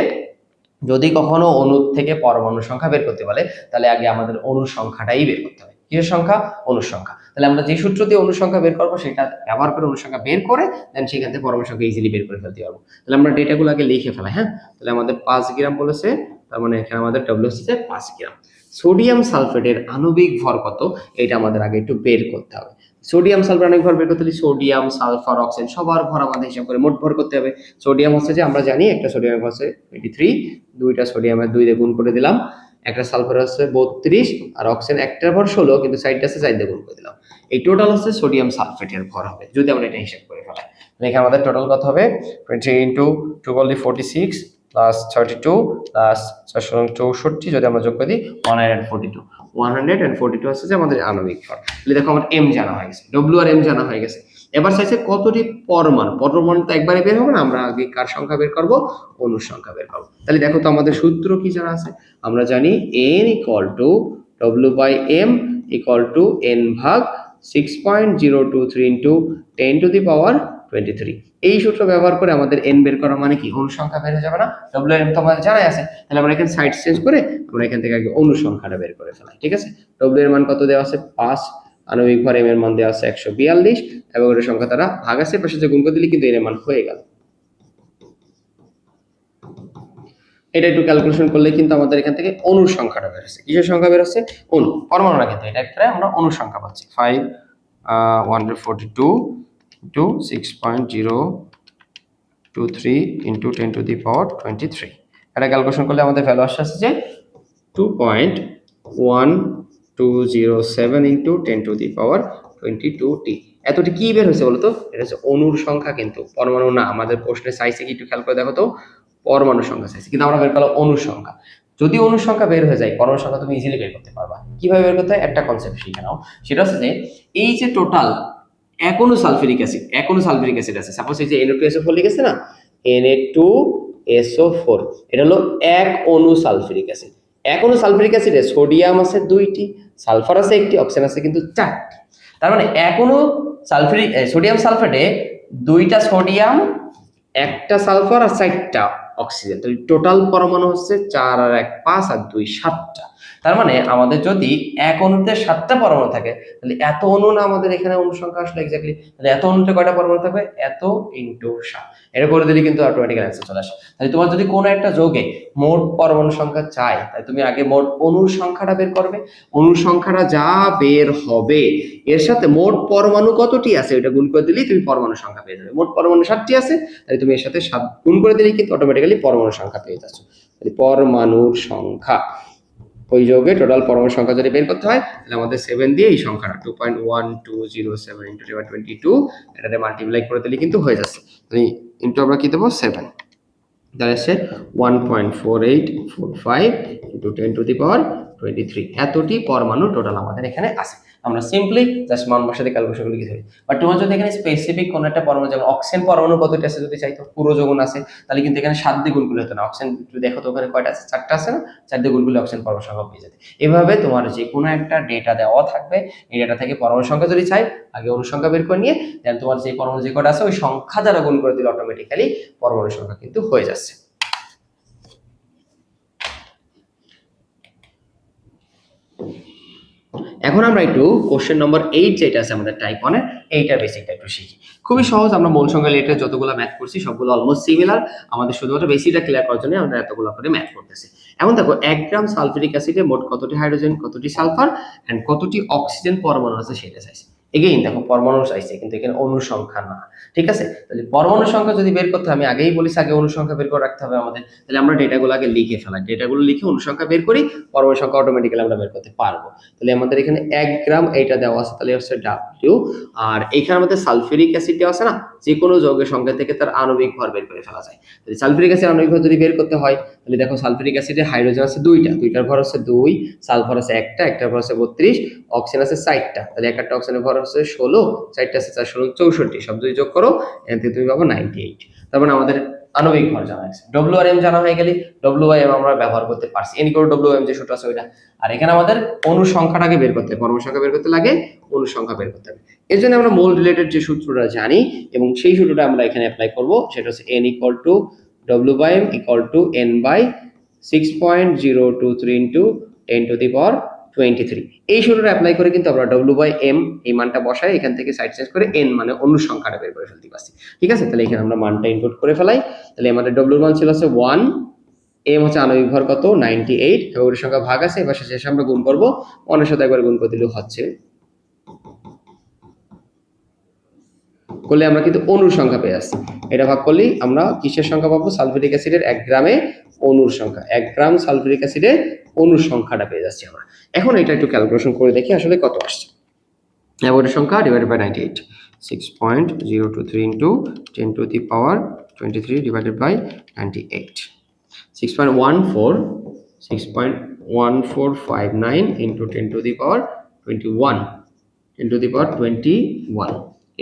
যদি কখনো অণুর থেকে পরমাণু সংখ্যা বের করতে বলে তাহলে আগে আমাদের অণুর সংখ্যাটাই বের করতে হবে। কিসের সংখ্যা? অণুর সংখ্যা। তাহলে আমরা যে সূত্র দিয়ে অণুর সংখ্যা বের করবো সেটা ব্যবহার করে অণুর সংখ্যা বের করে দেন সেখান থেকে পরমাণু সংখ্যা ইজিলি বের করে ফেলতে পারবো। তাহলে আমরা ডেটাগুলো আগে লিখে ফেলাই। হ্যাঁ, তাহলে আমাদের 5 গ্রাম বলেছে, তার মানে এখানে আমাদের ডব্লিউ হচ্ছে 5 গ্রাম। সোডিয়াম সালফেটের আণবিক ভর কত এটা আমাদের আগে একটু বের করতে হবে। সোডিয়াম সালফার আণবিক ভর বের করতে হলে সোডিয়াম সালফার অক্সিজেন সবার ভর আমাদের হিসাব করে মোট ভর করতে হবে। সোডিয়াম হচ্ছে যে আমরা জানি একটা সোডিয়ামের ভর হচ্ছে 23, দুইটা সোডিয়ামের 2 দিয়ে গুণ করে দিলাম, একটা সালফার হচ্ছে 32 আর অক্সিজেন একটার ভর 16 কিন্তু সাইডটা আছে 4 দিয়ে গুণ করে দিলাম। এই টোটাল হচ্ছে সোডিয়াম সালফেটের ভর হবে যদি আমরা এটা হিসাব করে ফেলাই। এখানে আমাদের টোটাল কত হবে 20 ইনটু 2 বললি 46 প্লাস 32 প্লাস 464 যদি আমরা যোগ করি 142 142 হচ্ছে যে আমাদের আণবিক ভর। তাহলে দেখো আমার এম জানা হয়ে গেছে, ডব্লিউ আর এম জানা হয়ে গেছে। এবার চাইছে কতটি পরমাণু, পরমাণু তো একবারে বের হবে না, আমরা আগে কার সংখ্যা বের করব, অণুর সংখ্যা বের করব। তাহলে দেখো তো আমাদের সূত্র কি জানা আছে, আমরা জানি n equal to W by M equal to n ভাগ 6.023 ইন্টু 10 টু দি পাওয়ার 23। এই সূত্র ব্যবহার করে আমাদের n বের করা মানে কি অণু সংখ্যা বের হয়ে যাবে না, ডব্লিউ এম তো আমাদের জানাই আছে। তাহলে আমরা এখানে সাইড চেঞ্জ করে আমরা এখান থেকে আগে অণু সংখ্যাটা বের করে ফেলাই। ঠিক আছে, ডব্লিউ এর মান কত দেওয়া আছে 5, আণবিক ভর এম এর মান দেওয়া আছে 142 এবং এর সংখ্যা দ্বারা ভাগ আছে, পাশে যে গুণ করে দিলে কিন্তু এর মান হয়ে গেল। এটা একটু ক্যালকুলেশন করলে কিন্তু আমাদের এখান থেকে অণুর সংখ্যাটা বের হচ্ছে। কিসের সংখ্যা বের হচ্ছে, অণু, পরমাণু না কিন্তু এটা একটা আমরা অণুর সংখ্যা পাচ্ছি 142 into 6.023 into 10 to the power 23। এটা ক্যালকুলেশন করলে আমাদের ভ্যালু আসছে যে 2.1207 into 10 to the power 22t। এতটি কি বের হয়েছে বলতো, এটা হচ্ছে অণুর সংখ্যা কিন্তু পরমাণু না। আমাদের প্রশ্নে চাইছে কি একটু খেয়াল করে দেখো তো, পরমাণু সংখ্যা চাইছে কিন্তু আমরা বের করলাম অণুর সংখ্যা। যদি অণুর সংখ্যা বের হয়ে যায় পরমাণু সংখ্যা তুমি ইজিলি বের করতে পারবা। কিভাবে বের করতে হয় একটা কনসেপ্ট শিখে নাও, সেটা হচ্ছে যে এই যে টোটাল এক অণু সালফিউরিক অ্যাসিড আছে, সাপোজ এই যে Na2SO4 লিখেছে না, Na2SO4 এটা হলো এক অণু সালফিউরিক অ্যাসিড। এক অণু সালফিউরিক অ্যাসিডে সোডিয়াম আছে 2টি, সালফার আছে 1টি, অক্সিজেন আছে কিন্তু 4টি। তার মানে এক অণু সোডিয়াম সালফেটে 2টা সোডিয়াম, 1টা সালফার আর 4টা অক্সিজেন। তাহলে টোটাল পরমাণু হচ্ছে 4 আর 1 5 আর 2 7টা। তার মানে আমাদের যদি এক অণুতে 7টা পরমাণু থাকে তাহলে এত অণু না আমাদের এখানে অণু সংখ্যা আসলে এক্স্যাক্টলি, তাহলে এত অণুতে কয়টা পরমাণু থাকবে, এত ইনটু 7। এটা করে দিলে কিন্তু অটোমেটিক্যালি অ্যান্সার চলে আসে। তাহলে তোমার যদি কোনো একটা যৌগে মোট পরমাণু সংখ্যা চাই, তাহলে তুমি আগে মোট অণুর সংখ্যাটা বের করবে। অণুর সংখ্যাটা যা বের হবে এর সাথে মোট পরমাণু কতটি আছে ওটা গুণ করে দিলেই তুমি পরমাণু সংখ্যা পেয়ে যাবে। মোট পরমাণু 7টি আছে, তাহলে তুমি এর সাথে 7 গুণ করে দিলেই কিন্তু অটোমেটিক্যালি পরমাণু সংখ্যা পেয়ে যাচ্ছ। তাহলে পরমাণুর সংখ্যা, ওই যৌগে টোটাল পরমাণু সংখ্যা যদি বের করতে হয় তাহলে আমাদের 7 দিয়ে এই সংখ্যাটা 2.1207 ইনটু 22 এটাতে মাল্টিপ্লাই করে দিলে কিন্তু হয়ে যাচ্ছে। তাহলে ইনটু আমরা কি দেবো 7, তাহলে সে 1.4845 ইনটু 10 টু দি পাওয়ার 23। এতটি পরমাণু টোটাল আমাদের এখানে আছে। আমরা সিম্পলি জাস্ট মান বসাতে ক্যালকুলেশন করে লিখে দেব। বাট তোমার যদি এখানে স্পেসিফিক কোন একটা পরমাণু, যেমন অক্সিজেন পরমাণু কতটা আছে যদি চাইতো, পুরো যৌগন আছে, তাহলে কিন্তু এখানে 7 দিয়ে গুণ করলে হতো না। অক্সিজেন যদি দেখো তো ওখানে কয়টা আছে, 4টা আছে না, 4 দিয়ে গুণ করলে অক্সিজেন পরমাণু সংখ্যা পেয়ে যেতে। এভাবে তোমার যে কোনো একটা ডেটা দেওয়া থাকবে, এই ডেটা থেকে পরমাণু সংখ্যা যদি চাই আগে অণু সংখ্যা বের করে নিয়ে দেন তোমার যে পরমাণু যে কয়টা আছে ওই সংখ্যা দ্বারা গুণ করে দিলে অটোমেটিক্যালি পরমাণু সংখ্যা কিন্তু হয়ে যাচ্ছে। এখন আমরা একটু কোশ্চেন নম্বর 8 যেটা আছে আমাদের টাইপ 1 এর, এইটার বেসিকটা একটু শিখি। খুবই সহজ, আমরা মূল সংখ্যা রিলেটেড যতগুলো ম্যাথ করছি সবগুলো অলমোস্ট সিমিলার। আমাদের শুধুমাত্র বেসিকটা ক্লিয়ার করার জন্য আমরা এতগুলো করে ম্যাথ করতেছি। এখন দেখো 1 গ্রাম সালফিউরিক অ্যাসিডে মোট কতটি হাইড্রোজেন, কতটি সালফার এন্ড কতটি অক্সিজেন পরমাণু আছে সেটা চাইছে। এগেইন দেখো পরমাণু চাইছে কিন্তু এখানে অণু সংখ্যা না। ঠিক আছে, তাহলে পরমাণু সংখ্যা যদি বের করতে আমি আগেই বলিস আগে অণু সংখ্যা বের করে রাখতে হবে আমাদের। তাহলে আমরা ডেটাগুলো আগে লিখে ফেলাই, ডেটাগুলো লিখে অণু সংখ্যা বের করি, পরমাণু সংখ্যা অটোমেটিক্যালি আমরা বের করতে পারবো। তাহলে আমাদের এখানে 1 গ্রাম এইটা দেওয়া আছে, তাহলে হচ্ছে W। আর এখানে আমাদের সালফিউরিক অ্যাসিড দেওয়া আছে না, যে কোনো যৌগের সংখ্যা থেকে তার আণবিক ভর বের করে ফেলা যায়। তাহলে সালফিউরিক অ্যাসিড আণবিক ভর যদি বের করতে হয় তাহলে দেখো সালফিউরিক অ্যাসিডে হাইড্রোজেন আছে 2টা, 2টার ভর হচ্ছে 2, সালফার আছে 1টা, 1টার ভর হচ্ছে 32, অক্সিজেন আছে 4টা, তাহলে একটা অক্সিজেনের ভর হচ্ছে 16, 4টা আছে 4 16 64, সব যদি যোগ করো এখান থেকে তুমি পাবো 98। তার মানে আমাদের আণবিক ভর জানা আছে। ডব্লিউ আর এম জানা হয়ে গেলে ডব্লিউ এম আমরা ব্যবহার করতে পারছি, এন ইকুয়াল ডব্লিউ এম যে সূত্র আছে ওইটা। আর এখানে আমাদের অণু সংখ্যাটাকে বের করতে হবে, পরমাণু সংখ্যা বের করতে লাগে, অণু সংখ্যা বের করতে হবে। এর জন্য আমরা মোল রিলেটেড যে সূত্রটা জানি এবং সেই সূত্রটা আমরা এখানে অ্যাপ্লাই করব, সেটা হচ্ছে n equal to W by M equal to n by 6.023 into 10 to the power 23। এই সূত্রটা অ্যাপ্লাই করে কিন্তু আমরা ডব্লিউ বাই এম এই মানটা বসাই, এখান থেকে সাইড চেঞ্জ করে n মানে অণু সংখ্যাটা বের করে ফেলতে পারছি। ঠিক আছে, তাহলে এখানে আমরা মানটা ইনপুট করে ফেলাই। তাহলে আমাদের ডব্লিউ মান ছিল 1, এম হচ্ছে আণবিক ভর কত 98 এবং ওর সংখ্যা ভাগ আছে, এবার শেষে আমরা গুণ করব, 1 এর সাথে একবার গুণ করে দিলেও হচ্ছে করলে আমরা কিন্তু অণুর সংখ্যা পেয়ে যাচ্ছি। এটা ভাগ করলেই আমরা কিসের সংখ্যা পাবো? সালফিউরিক অ্যাসিডের 1 গ্রামে অণুর সংখ্যা, 1 গ্রাম সালফিউরিক অ্যাসিডের অণুর সংখ্যাটা পেয়ে যাচ্ছি আমরা। এখন এটা একটু ক্যালকুলেশন করে দেখি আসলে কত আসছে। অ্যাভোগাড্রো সংখ্যা divided by 98, 6.023 into 10 to the power 23 divided by 98, 6.1459 into 10 to the power 21 10 to the power 21।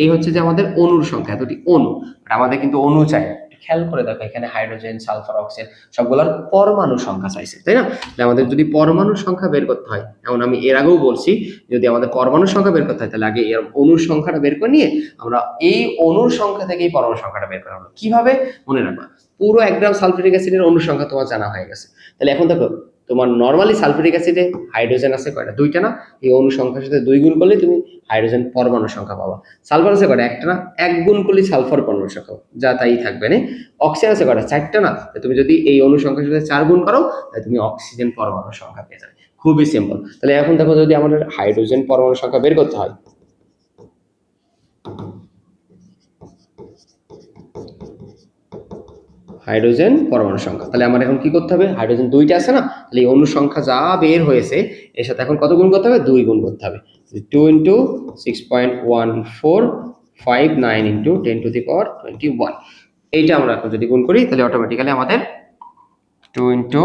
এই হচ্ছে যে আমাদের অণুর সংখ্যা, এতটি অণু। আর আমাদের কিন্তু অণু চাই, খেয়াল করে দেখো এখানে হাইড্রোজেন, সালফার, অক্সিজেন সবগুলোর পরমাণু সংখ্যা চাইছে, তাই না? তাহলে আমাদের যদি পরমাণুর সংখ্যা বের করতে হয়, যেমন আমি এর আগেও বলছি, যদি আমাদের পরমাণুর সংখ্যা বের করতে হয় তাহলে আগে এর অণুর সংখ্যাটা বের করে নিয়ে আমরা এই অণুর সংখ্যা থেকে এই পরমাণুর সংখ্যাটা বের করা হলো। কিভাবে? মনে রাখবা, পুরো 1 গ্রাম সালফিউরিক অ্যাসিডের অণুর সংখ্যা তোমার জানা হয়ে গেছে। তাহলে এখন দেখো তোমার নরমালি সালফিউরিক অ্যাসিডে হাইড্রোজেন আছে কয়টা? 2টা না? এই অণু সংখ্যার সাথে 2 গুণ করলে তুমি হাইড্রোজেন পরমাণু সংখ্যা পাবা। সালফার আছে কয়টা? 1টা না? 1 গুণ করলে সালফার পরমাণু সংখ্যা যা তাই থাকবে না। অক্সিজেন আছে কয়টা? 4টা না? তুমি যদি এই অণু সংখ্যার সাথে 4 গুণ করো তাহলে তুমি অক্সিজেন পরমাণু সংখ্যা পেয়ে যাবে। খুবই সিম্পল। তাহলে এখন দেখো যদি আমাদের হাইড্রোজেন পরমাণু সংখ্যা বের করতে হয়, হাইড্রোজেন পরমাণু সংখ্যা, তাহলে আমার এখন কি করতে হবে? হাইড্রোজেন 2টা আছে না? তাহলে এই অণু সংখ্যা যা বের হয়েছে এর সাথে এখন কত গুণ করতে হবে? 2 গুণ করতে হবে। 2 into 6.1459 into 10 to the power 21, এইটা আমরা এখন যদি গুণ করি তাহলে অটোমেটিক্যালি আমাদের 2 ইন্টু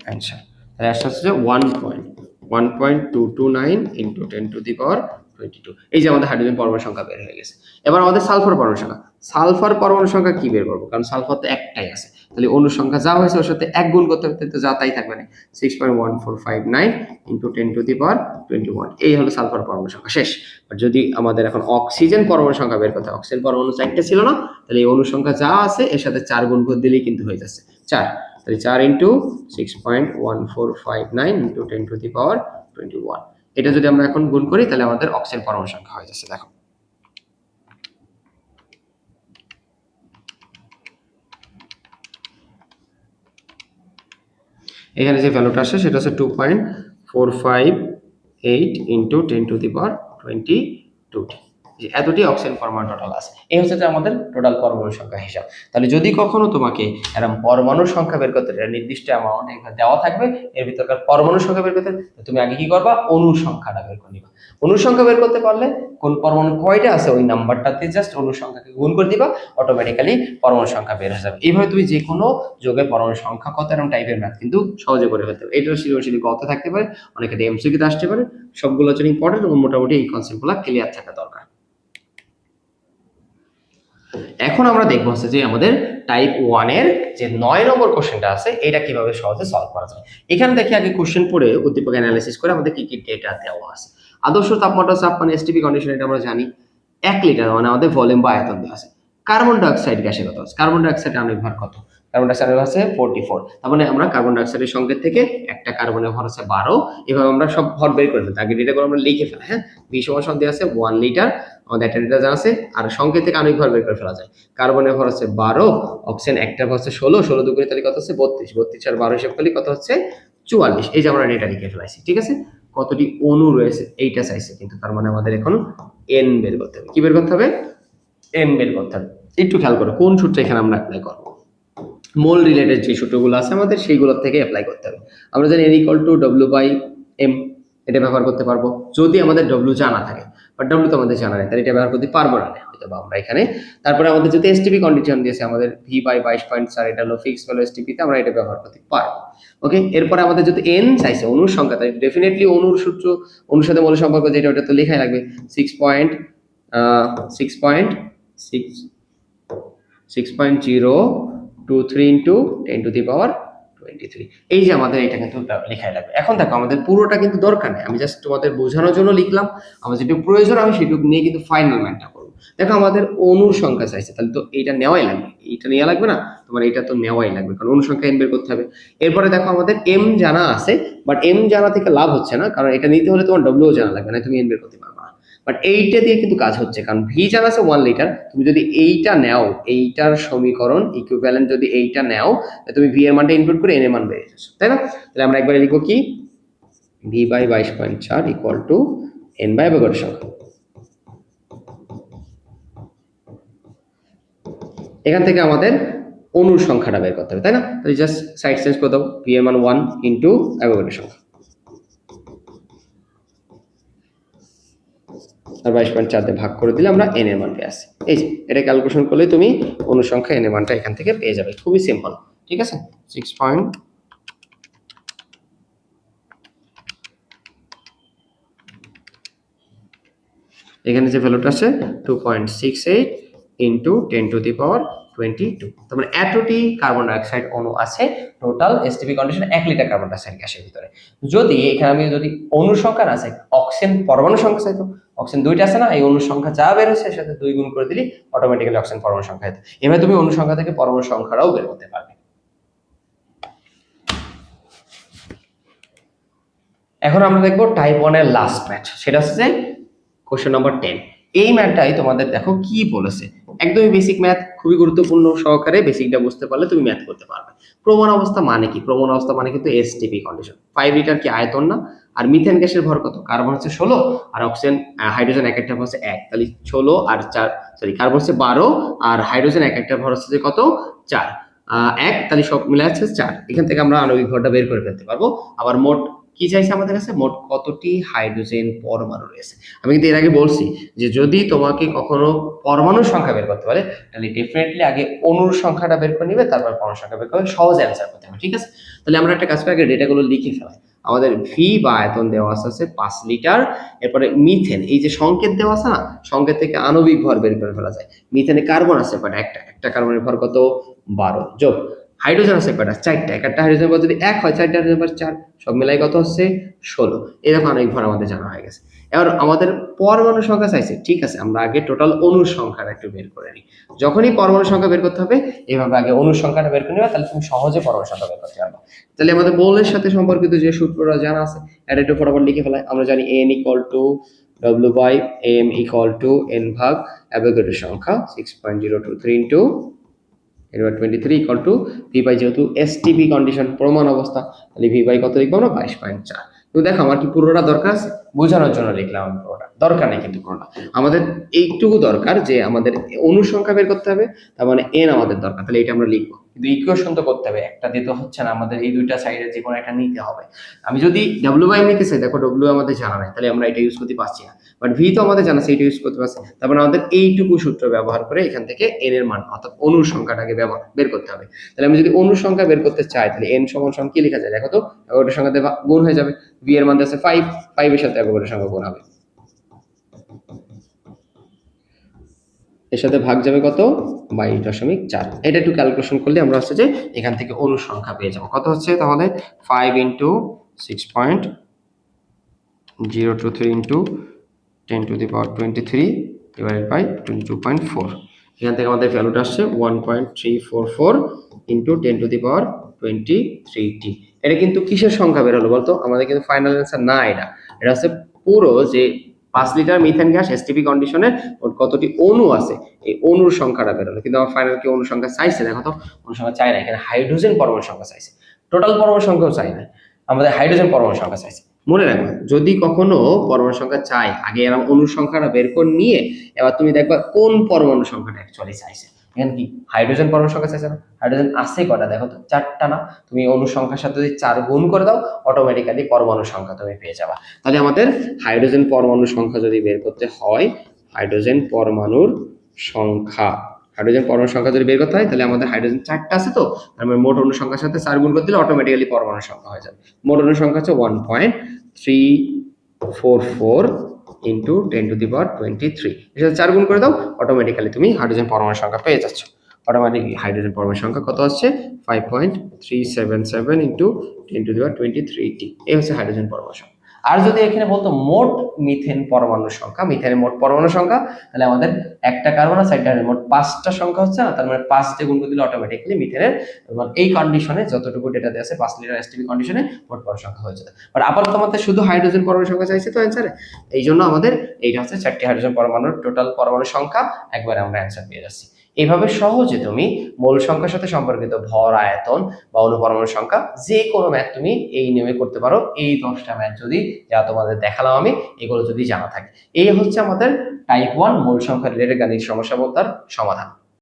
অ্যান্সার, তাহলে আসছে হচ্ছে 1.229 ইন্টু 10 টু দি পাওয়ার 22। এই যে আমাদের হাইড্রোজেন পরমাণু সংখ্যা বের হয়ে গেছে। এবার আমাদের সালফার পরমাণু সংখ্যা, সালফার পরমাণু সংখ্যা কি বের করবো? কারণ সালফার তো একটাই আছে, তাহলে অণুর সংখ্যা যা হয়েছে ওর সাথে 1 গুণ করতে হবে, তো যা তাই থাকবে না। 6.1459 ইন্টু 10 টু দি পাওয়ার 21, এই হলো সালফার পরমাণু সংখ্যা, শেষ। আর যদি আমাদের এখন অক্সিজেন পরমাণু সংখ্যা বের করতে হয়, অক্সিজেন পরমাণু 4টা ছিল না? তাহলে এই অণুর সংখ্যা যা আছে এর সাথে 4 গুণ করে দিলেই কিন্তু হয়ে যাচ্ছে 4। তাহলে 4 into 6.1459 into 10 to the power 21, এটা যদি আমরা এখন গুণ করি তাহলে আমাদের অক্সিজেন পরমাণু সংখ্যা হয়ে যাচ্ছে। দেখো এখানে যে ভ্যালুটা আসে সেটা হচ্ছে 2.458 ইন্টু 10 টু দি পাওয়ার 22, যে এতটি অক্সিজেন পরমাণু টোটাল আছে। এই হচ্ছে যে আমাদের টোটাল পরমাণু সংখ্যা হিসাব। তাহলে যদি কখনো তোমাকে এরকম পরমাণুর সংখ্যা বের করতে নির্দিষ্ট অ্যামাউন্ট দেওয়া থাকবে, এর ভিতরকার পরমাণু সংখ্যা বের করতে, তুমি আগে কি করবা? অণুর সংখ্যাটা বের করে নিবা। অণুর সংখ্যা বের করতে পারলে কোন পরমাণু কয়টা আছে ওই নাম্বারটাতে জাস্ট অণুর সংখ্যাকে গুণ করে দিবা, অটোমেটিক্যালি পরমাণু সংখ্যা বের হয়ে যাবে। এইভাবে তুমি যে কোনো যোগের পরমাণু সংখ্যা কত এরকম টাইপের ম্যাথ কিন্তু সহজে করে ফেলতে পারবে। এটার সৃজনশীল কত থাকতে পারে, অনেকে এমসিকিউতে আসতে পারে, সবগুলো হচ্ছে ইম্পর্টেন্ট এবং মোটামুটি এই কনসেপ্টগুলো ক্লিয়ার থাকা দরকার। এখন আমরা দেখবো হচ্ছে যে আমাদের টাইপ 1 এর যে 9 নম্বর কোশ্চেনটা আছে এটা কিভাবে সহজে সলভ করা যায়। এখানে দেখি আগে কোশ্চেন পড়ে উদ্দীপক অ্যানালাইসিস করে আমাদের কি কি ডেটা দেওয়া আছে। আদর্শ তাপমাত্রা চাপ মানে এসটিপি কন্ডিশন, এটা আমরা জানি। 1 লিটার মানে আমাদের ভলিউম বা আয়তন দেওয়া আছে। কার্বন ডাই অক্সাইড গ্যাসে কত আছে? কার্বন ডাই অক্সাইড আণবিক ভর কত? কার্বন ডাই অক্সাইডের ভর আছে 44। তার মানে আমরা কার্বন ডাই অক্সাইডের সংকেত থেকে একটা কার্বনের ভর আছে 12, এভাবে আমরা সব ভর বের করে ফেলতে আগে ডেটাগুলো আমরা লিখে ফেলা। হ্যাঁ, ভি সমান দেওয়া আছে 1 লিটার, আমাদের একটা ডেটা জানা আছে, আর সংকেত থেকে আণবিক ভর বের করে ফেলা যায়। কার্বনের ভর হচ্ছে 12, অক্সিজেন একটা ভর হচ্ছে 16, 16 দুগুণে তাহলে কত হচ্ছে 32, 32 আর 12 হিসাব করলে কত হচ্ছে 44। এই যে আমরা ডেটা লিখে ফেলাইছি, ঠিক আছে। কতটি অণু রয়েছে এইটা চাইছে, কিন্তু তার মানে আমাদের এখন এন বের করতে হবে। কি বের করতে হবে? এন বের করতে হবে। একটু খেয়াল করো কোন সূত্র এখানে আমরা অ্যাপ্লাই করব। মোল রিলেটেড যে সূত্রগুলো আছে আমাদের সেইগুলো থেকে অ্যাপ্লাই করতে হবে। আমরা জানি n = W/m, এটা ব্যবহার করতে পারবো যদি আমাদের W জানা থাকে, বাট W তো আমাদের জানা নেই, তাহলে এটা ব্যবহার করতে পারবো না হয়তো বা আমরা এখানে। তারপরে আমাদের যদি এসটিপি কন্ডিশন দিয়েছে আমাদের V/22.4, এটা হলো ফিক্সড ভ্যালু এসটিপি তে, আমরা এটা ব্যবহার করতে পারবো। ওকে, এরপরে আমাদের যদি n চাইছে অণুর সংখ্যা, তাই ডেফিনেটলি অণুর সূত্র, অণুর সাথে মোলের সম্পর্ক যেটা ওটা তো লেখাই লাগবে। 6.023 ইন্টু 10 টু দি পাওয়ার 23, এই যে আমাদের এটা কিন্তু লেখাই লাগবে। এখন দেখো আমাদের পুরোটা কিন্তু দরকার নেই, আমি জাস্ট তোমাদের বোঝানোর জন্য লিখলাম। আমার যেটুকু প্রয়োজন আমি সেটুকু নিয়ে কিন্তু ফাইনাল ম্যাথটা করবো। দেখো আমাদের অণুর সংখ্যা চাইছে, তাহলে তো এইটা নেওয়াই লাগবে, এইটা নেওয়া লাগবে না তোমার, এটা তো নেওয়াই লাগবে কারণ অণুর সংখ্যা n বের করতে হবে। এরপরে দেখো আমাদের m জানা আছে, বাট m জানা থেকে লাভ হচ্ছে না, কারণ এটা নিতে হলে তোমার w জানা লাগবে, না তুমি n বের করতে পারবে না। বাট এইটা দিয়ে কিন্তু কাজ হচ্ছে, কারণ ভি জানা আছে 1 লিটার, তুমি যদি এইটা নাও, এইটার সমীকরণ ইকুইভ্যালেন্ট যদি এইটা নাও, তুমি ভি এর মানটা ইনপুট করে এন এর মান বের যাচ্ছে, তাই না? তাহলে আমরা একবার লিখব কি, V/22.4 = n/অ্যাভোগাড্রো সংখ্যা। এখান থেকে আমাদের অণুর সংখ্যাটা বের করতে হবে, তাই না? তাহলে জাস্ট সাইড চেঞ্জ করে দাও, পি এর মান 1 ইন্টু অ্যাভোগাড্রো সংখ্যা আর 22.4 দিয়ে ভাগ করে দিলে আমরা n এর মান পেয়ে আসি। এই যে এটা ক্যালকুলেশন করলে তুমি অণুর সংখ্যা n এর মানটা এখান থেকে পেয়ে যাবে, খুবই সিম্পল। ঠিক আছে, 6 পয়েন্ট এখানে যে ভ্যালুটা আছে 2.68 ইন্টু 10⁻²২। তার মানে এতটি কার্বন ডাইঅক্সাইড অণু আছে টোটাল এসটিপি কন্ডিশনে 1 লিটার কার্বন ডাইঅক্সাইড গ্যাসের ভিতরে। যদি এখানে আমি যদি অণুর সংখ্যা না চাই, অক্সিজেন পরমাণু সংখ্যা চাইতো, অক্সিজেন 2টা আছে না, এই অণুর সংখ্যা যা বের হচ্ছে এর সাথে 2 গুণ করে দিলে অটোমেটিক্যালি অক্সিজেন পরমাণু সংখ্যা হতো। এভাবে তুমি অণু সংখ্যা থেকে পরমাণু সংখ্যাটাও বের করতে পারবে। এখন আমরা দেখবো টাইপ 1 এর লাস্ট ম্যাথ, সেটা হচ্ছে যে কোশ্চেন নাম্বার 10। এই ম্যাথটাই তোমাদের দেখো কি বলেছে, একদমই বেসিক ম্যাথ, খুবই গুরুত্বপূর্ণ সহকারে বেসিকটা বুঝতে পারলে তুমি ম্যাথ করতে পারবে। প্রমাণ অবস্থা মানে কি? প্রমাণ অবস্থা মানে কিন্তু এসটিপি কন্ডিশন। 5 লিটার কি আয়তন না? আর মিথেন গ্যাসের ভর কত? কার্বন হচ্ছে 16 আর অক্সিজেন হাইড্রোজেন এক একটা ভর হচ্ছে 1, তাহলে 16 আর 4 কার্বন হচ্ছে 12 আর হাইড্রোজেন এক একটা ভর হচ্ছে যে কত? 4 1, তাহলে সব মিলে আছে 4। এখান থেকে আমরা আণবিক ভরটা বের করে ফেলতে পারবো। আবার মোট কি চাইছে আমাদের কাছে? মোট কতটি হাইড্রোজেন পরমাণু রয়েছে। আমি কিন্তু এর আগে বলছি যে যদি তোমাকে কখনো পরমাণুর সংখ্যা বের করতে পারে তাহলে ডেফিনেটলি আগে অণুর সংখ্যাটা বের করে নিবে, তারপর পরমাণুর সংখ্যা বের করে সহজে অ্যান্সার করতে হবে। ঠিক আছে, তাহলে আমরা একটা কাজ করে আগে ডেটাগুলো লিখে ফেলাই। আমাদের ভি বা আয়তন দেওয়া আছে 5 লিটার। এরপরে মিথেন, এই যে সংকেত দেওয়া আছে না, সংকেত থেকে আণবিক ভর বের করে ফেলা যায়। মিথেনে কার্বন আছে কয়টা? একটা কার্বনের ভর কত? 12 যোগ হাইড্রোজেন আছে কয়টা? 4টা। একটা হাইড্রোজেন ভর যদি 1 হয় 4টা হাইড্রোজেন ভর 4, সব মিলাই কত হচ্ছে? 16। এরকম আণবিক ভর আমাদের জানা হয়ে গেছে। এবার আমাদের পরমাণু সংখ্যা চাইছে, ঠিক আছে, আমরা আগে টোটাল অণুর সংখ্যাটা একটু বের করে নিই। যখনই পরমাণু সংখ্যা বের করতে হবে এভাবে আগে অণুর সংখ্যাটা বের করে নিবা, তাহলে তুমি সহজে পরমাণু সংখ্যা বের করতে পারবে। তাহলে আমাদের মৌলের সাথে সম্পর্কিত যে সূত্রটা জানা আছে এটা একটু ফটাফট লিখে ফেলাই। আমরা জানি n = W/m = n ভাগ অ্যাভোগাড্রো সংখ্যা 6.023 ইন্টু এবার 23 ইকুয়াল টু ভি বাই, যেহেতু এসটিপি কন্ডিশন প্রমাণ অবস্থা, তাহলে ভি বাই কত লিখবো আমরা? 22.4। তো দেখো আমার কি পুরোটা দরকার আছে? বোঝানোর জন্য লিখলাম আমি পুরোটা, দরকার নেই কিন্তু পুরোটা। আমাদের এইটুকু দরকার যে আমাদের অণুর সংখ্যা বের করতে হবে, তার মানে এন আমাদের দরকার, তাহলে এটা আমরা লিখবো। কিন্তু ইকুয়েশন তো করতে হবে, একটা দিতে হচ্ছে না, আমাদের এই দুইটা সাইডে যে কোনো একটা নিতে হবে। আমি যদি W/m নিতে চাই, দেখো W আমাদের জানা নাই, তাহলে আমরা এটা ইউজ করতে পারছি না। বাট ভি তো আমাদের জানা আছে, এটা ইউজ করতে পারছি। তারপর আমাদের এইটুকু সূত্র ব্যবহার করে এখান থেকে এন এর মান অর্থাৎ অণুর সংখ্যাটাকে বের করতে হবে। তাহলে আমি যদি অণুর সংখ্যা বের করতে চাই তাহলে এন সমান কি লেখা যায়? দেখো তো, অ্যাভোগাড্রোর সংখ্যাতে গুণ হয়ে যাবে। ভি এর মান আছে 5, 5 এর সাথে অ্যাভোগাড্রোর সংখ্যা গুণ হবে, এর সাথে ভাগ যাবে কত? 22.4। এটা একটু ক্যালকুলেশন করলে আমরা হচ্ছে যে এখান থেকে অণুর সংখ্যা পেয়ে যাবো। কত হচ্ছে তাহলে? 5 ইন্টু 6.023 ইন্টু 10⁻23 ডিভাইডেড বাই 22.4। এখান থেকে আমাদের ভ্যালুটা আসছে 1.344 ইন্টু 10⁻23t। এটা কিন্তু কিসের সংখ্যা বের হলো বলতো? আমাদের কিন্তু ফাইনাল অ্যান্সার না, এটা হচ্ছে পুরো যে 5 লিটার মিথেন গ্যাস এসটিপি কন্ডিশনে কতটি অণু আছে এই অণুর সংখ্যাটা বের হলো। কিন্তু আমার ফাইনাল কি অণু সংখ্যা চাইছে? দেখো তো, অণু সংখ্যা চাই না, এখানে হাইড্রোজেন পরমাণু সংখ্যা চাইছে, টোটাল পরমাণু সংখ্যাও চাই না, আমাদের হাইড্রোজেন পরমাণু সংখ্যা চাইছে। মনে রাখবে যদি কখনো পরমাণু সংখ্যা চাই আগে এরকম অণুর সংখ্যাটা বের করে নিয়ে এবার তুমি দেখবা কোন পরমাণু সংখ্যাটা অ্যাকচুয়ালি চাইছে। এখানে কি হাইড্রোজেন পরমাণু সংখ্যা চাইছে না? হাইড্রোজেন আছে কটা দেখো তো? 4টা না? তুমি অণু সংখ্যার সাথে যদি 4 গুণ করে দাও অটোমেটিক্যালি পরমাণু সংখ্যা তুমি পেয়ে যাবা। তাহলে আমাদের হাইড্রোজেন পরমাণু সংখ্যা যদি বের করতে হয়, হাইড্রোজেন পরমাণুর সংখ্যা যদি বের করতে হয় তাহলে আমাদের হাইড্রোজেন 4টা আছে, তো আমরা মোট অণু সংখ্যার সাথে 4 গুণ করে দিলে অটোমেটিক্যালি পরমাণু সংখ্যা হয়ে যাবে। মোট অণু সংখ্যা হচ্ছে 1.344 ইন্টু 10⁻23। এর সাথে 4 গুণ করে দাও অটোমেটিক্যালি তুমি হাইড্রোজেন পরমাণু সংখ্যা পেয়ে যাচ্ছ। অটোমেটিক হাইড্রোজেন পরমাণু সংখ্যা কত আসছে? 5.377 ইন্টু 10⁻23t। এই হচ্ছে হাইড্রোজেন পরমাণু সংখ্যা। আর যদি এখানে বলতো মোট মিথেন পরমাণু সংখ্যা, মিথেনের মোট পরমাণু সংখ্যা, তাহলে আমাদের একটা কার্বন আর 4টা মোট 5টা সংখ্যা হচ্ছে না, তার মানে 5 দিয়ে গুণ করে দিলে অটোমেটিক্যালি মিথেনের এই কন্ডিশনে যতটুকু ডেটা দেওয়া আছে 5 লিটার এসটিপি কন্ডিশনে মোট পরমাণু সংখ্যা হয়ে যাবে। বাট আপাতত আমাদের শুধু হাইড্রোজেন পরমাণু সংখ্যা চাইছে তো অ্যান্সারে, এই জন্য আমাদের এইটা হচ্ছে 4টি হাইড্রোজেন পরমাণুর টোটাল পরমাণু সংখ্যা, একবারে আমরা অ্যান্সার পেয়ে যাচ্ছি। এইভাবে সহজে তুমি মৌল সংখ্যার সাথে সম্পর্কিত ভর, আয়তন বা অণু পরমাণু সংখ্যা যে কোনো ম্যাথ তুমি এই নিয়মে করতে পারো। এই 10টা ম্যাথ যদি যা তোমাদের দেখালাম আমি, এগুলো যদি জানা থাকে, এই হচ্ছে আমাদের টাইপ 1 মৌল সংখ্যা রিলেটেড গাণিতিক সমস্যা তার সমাধান।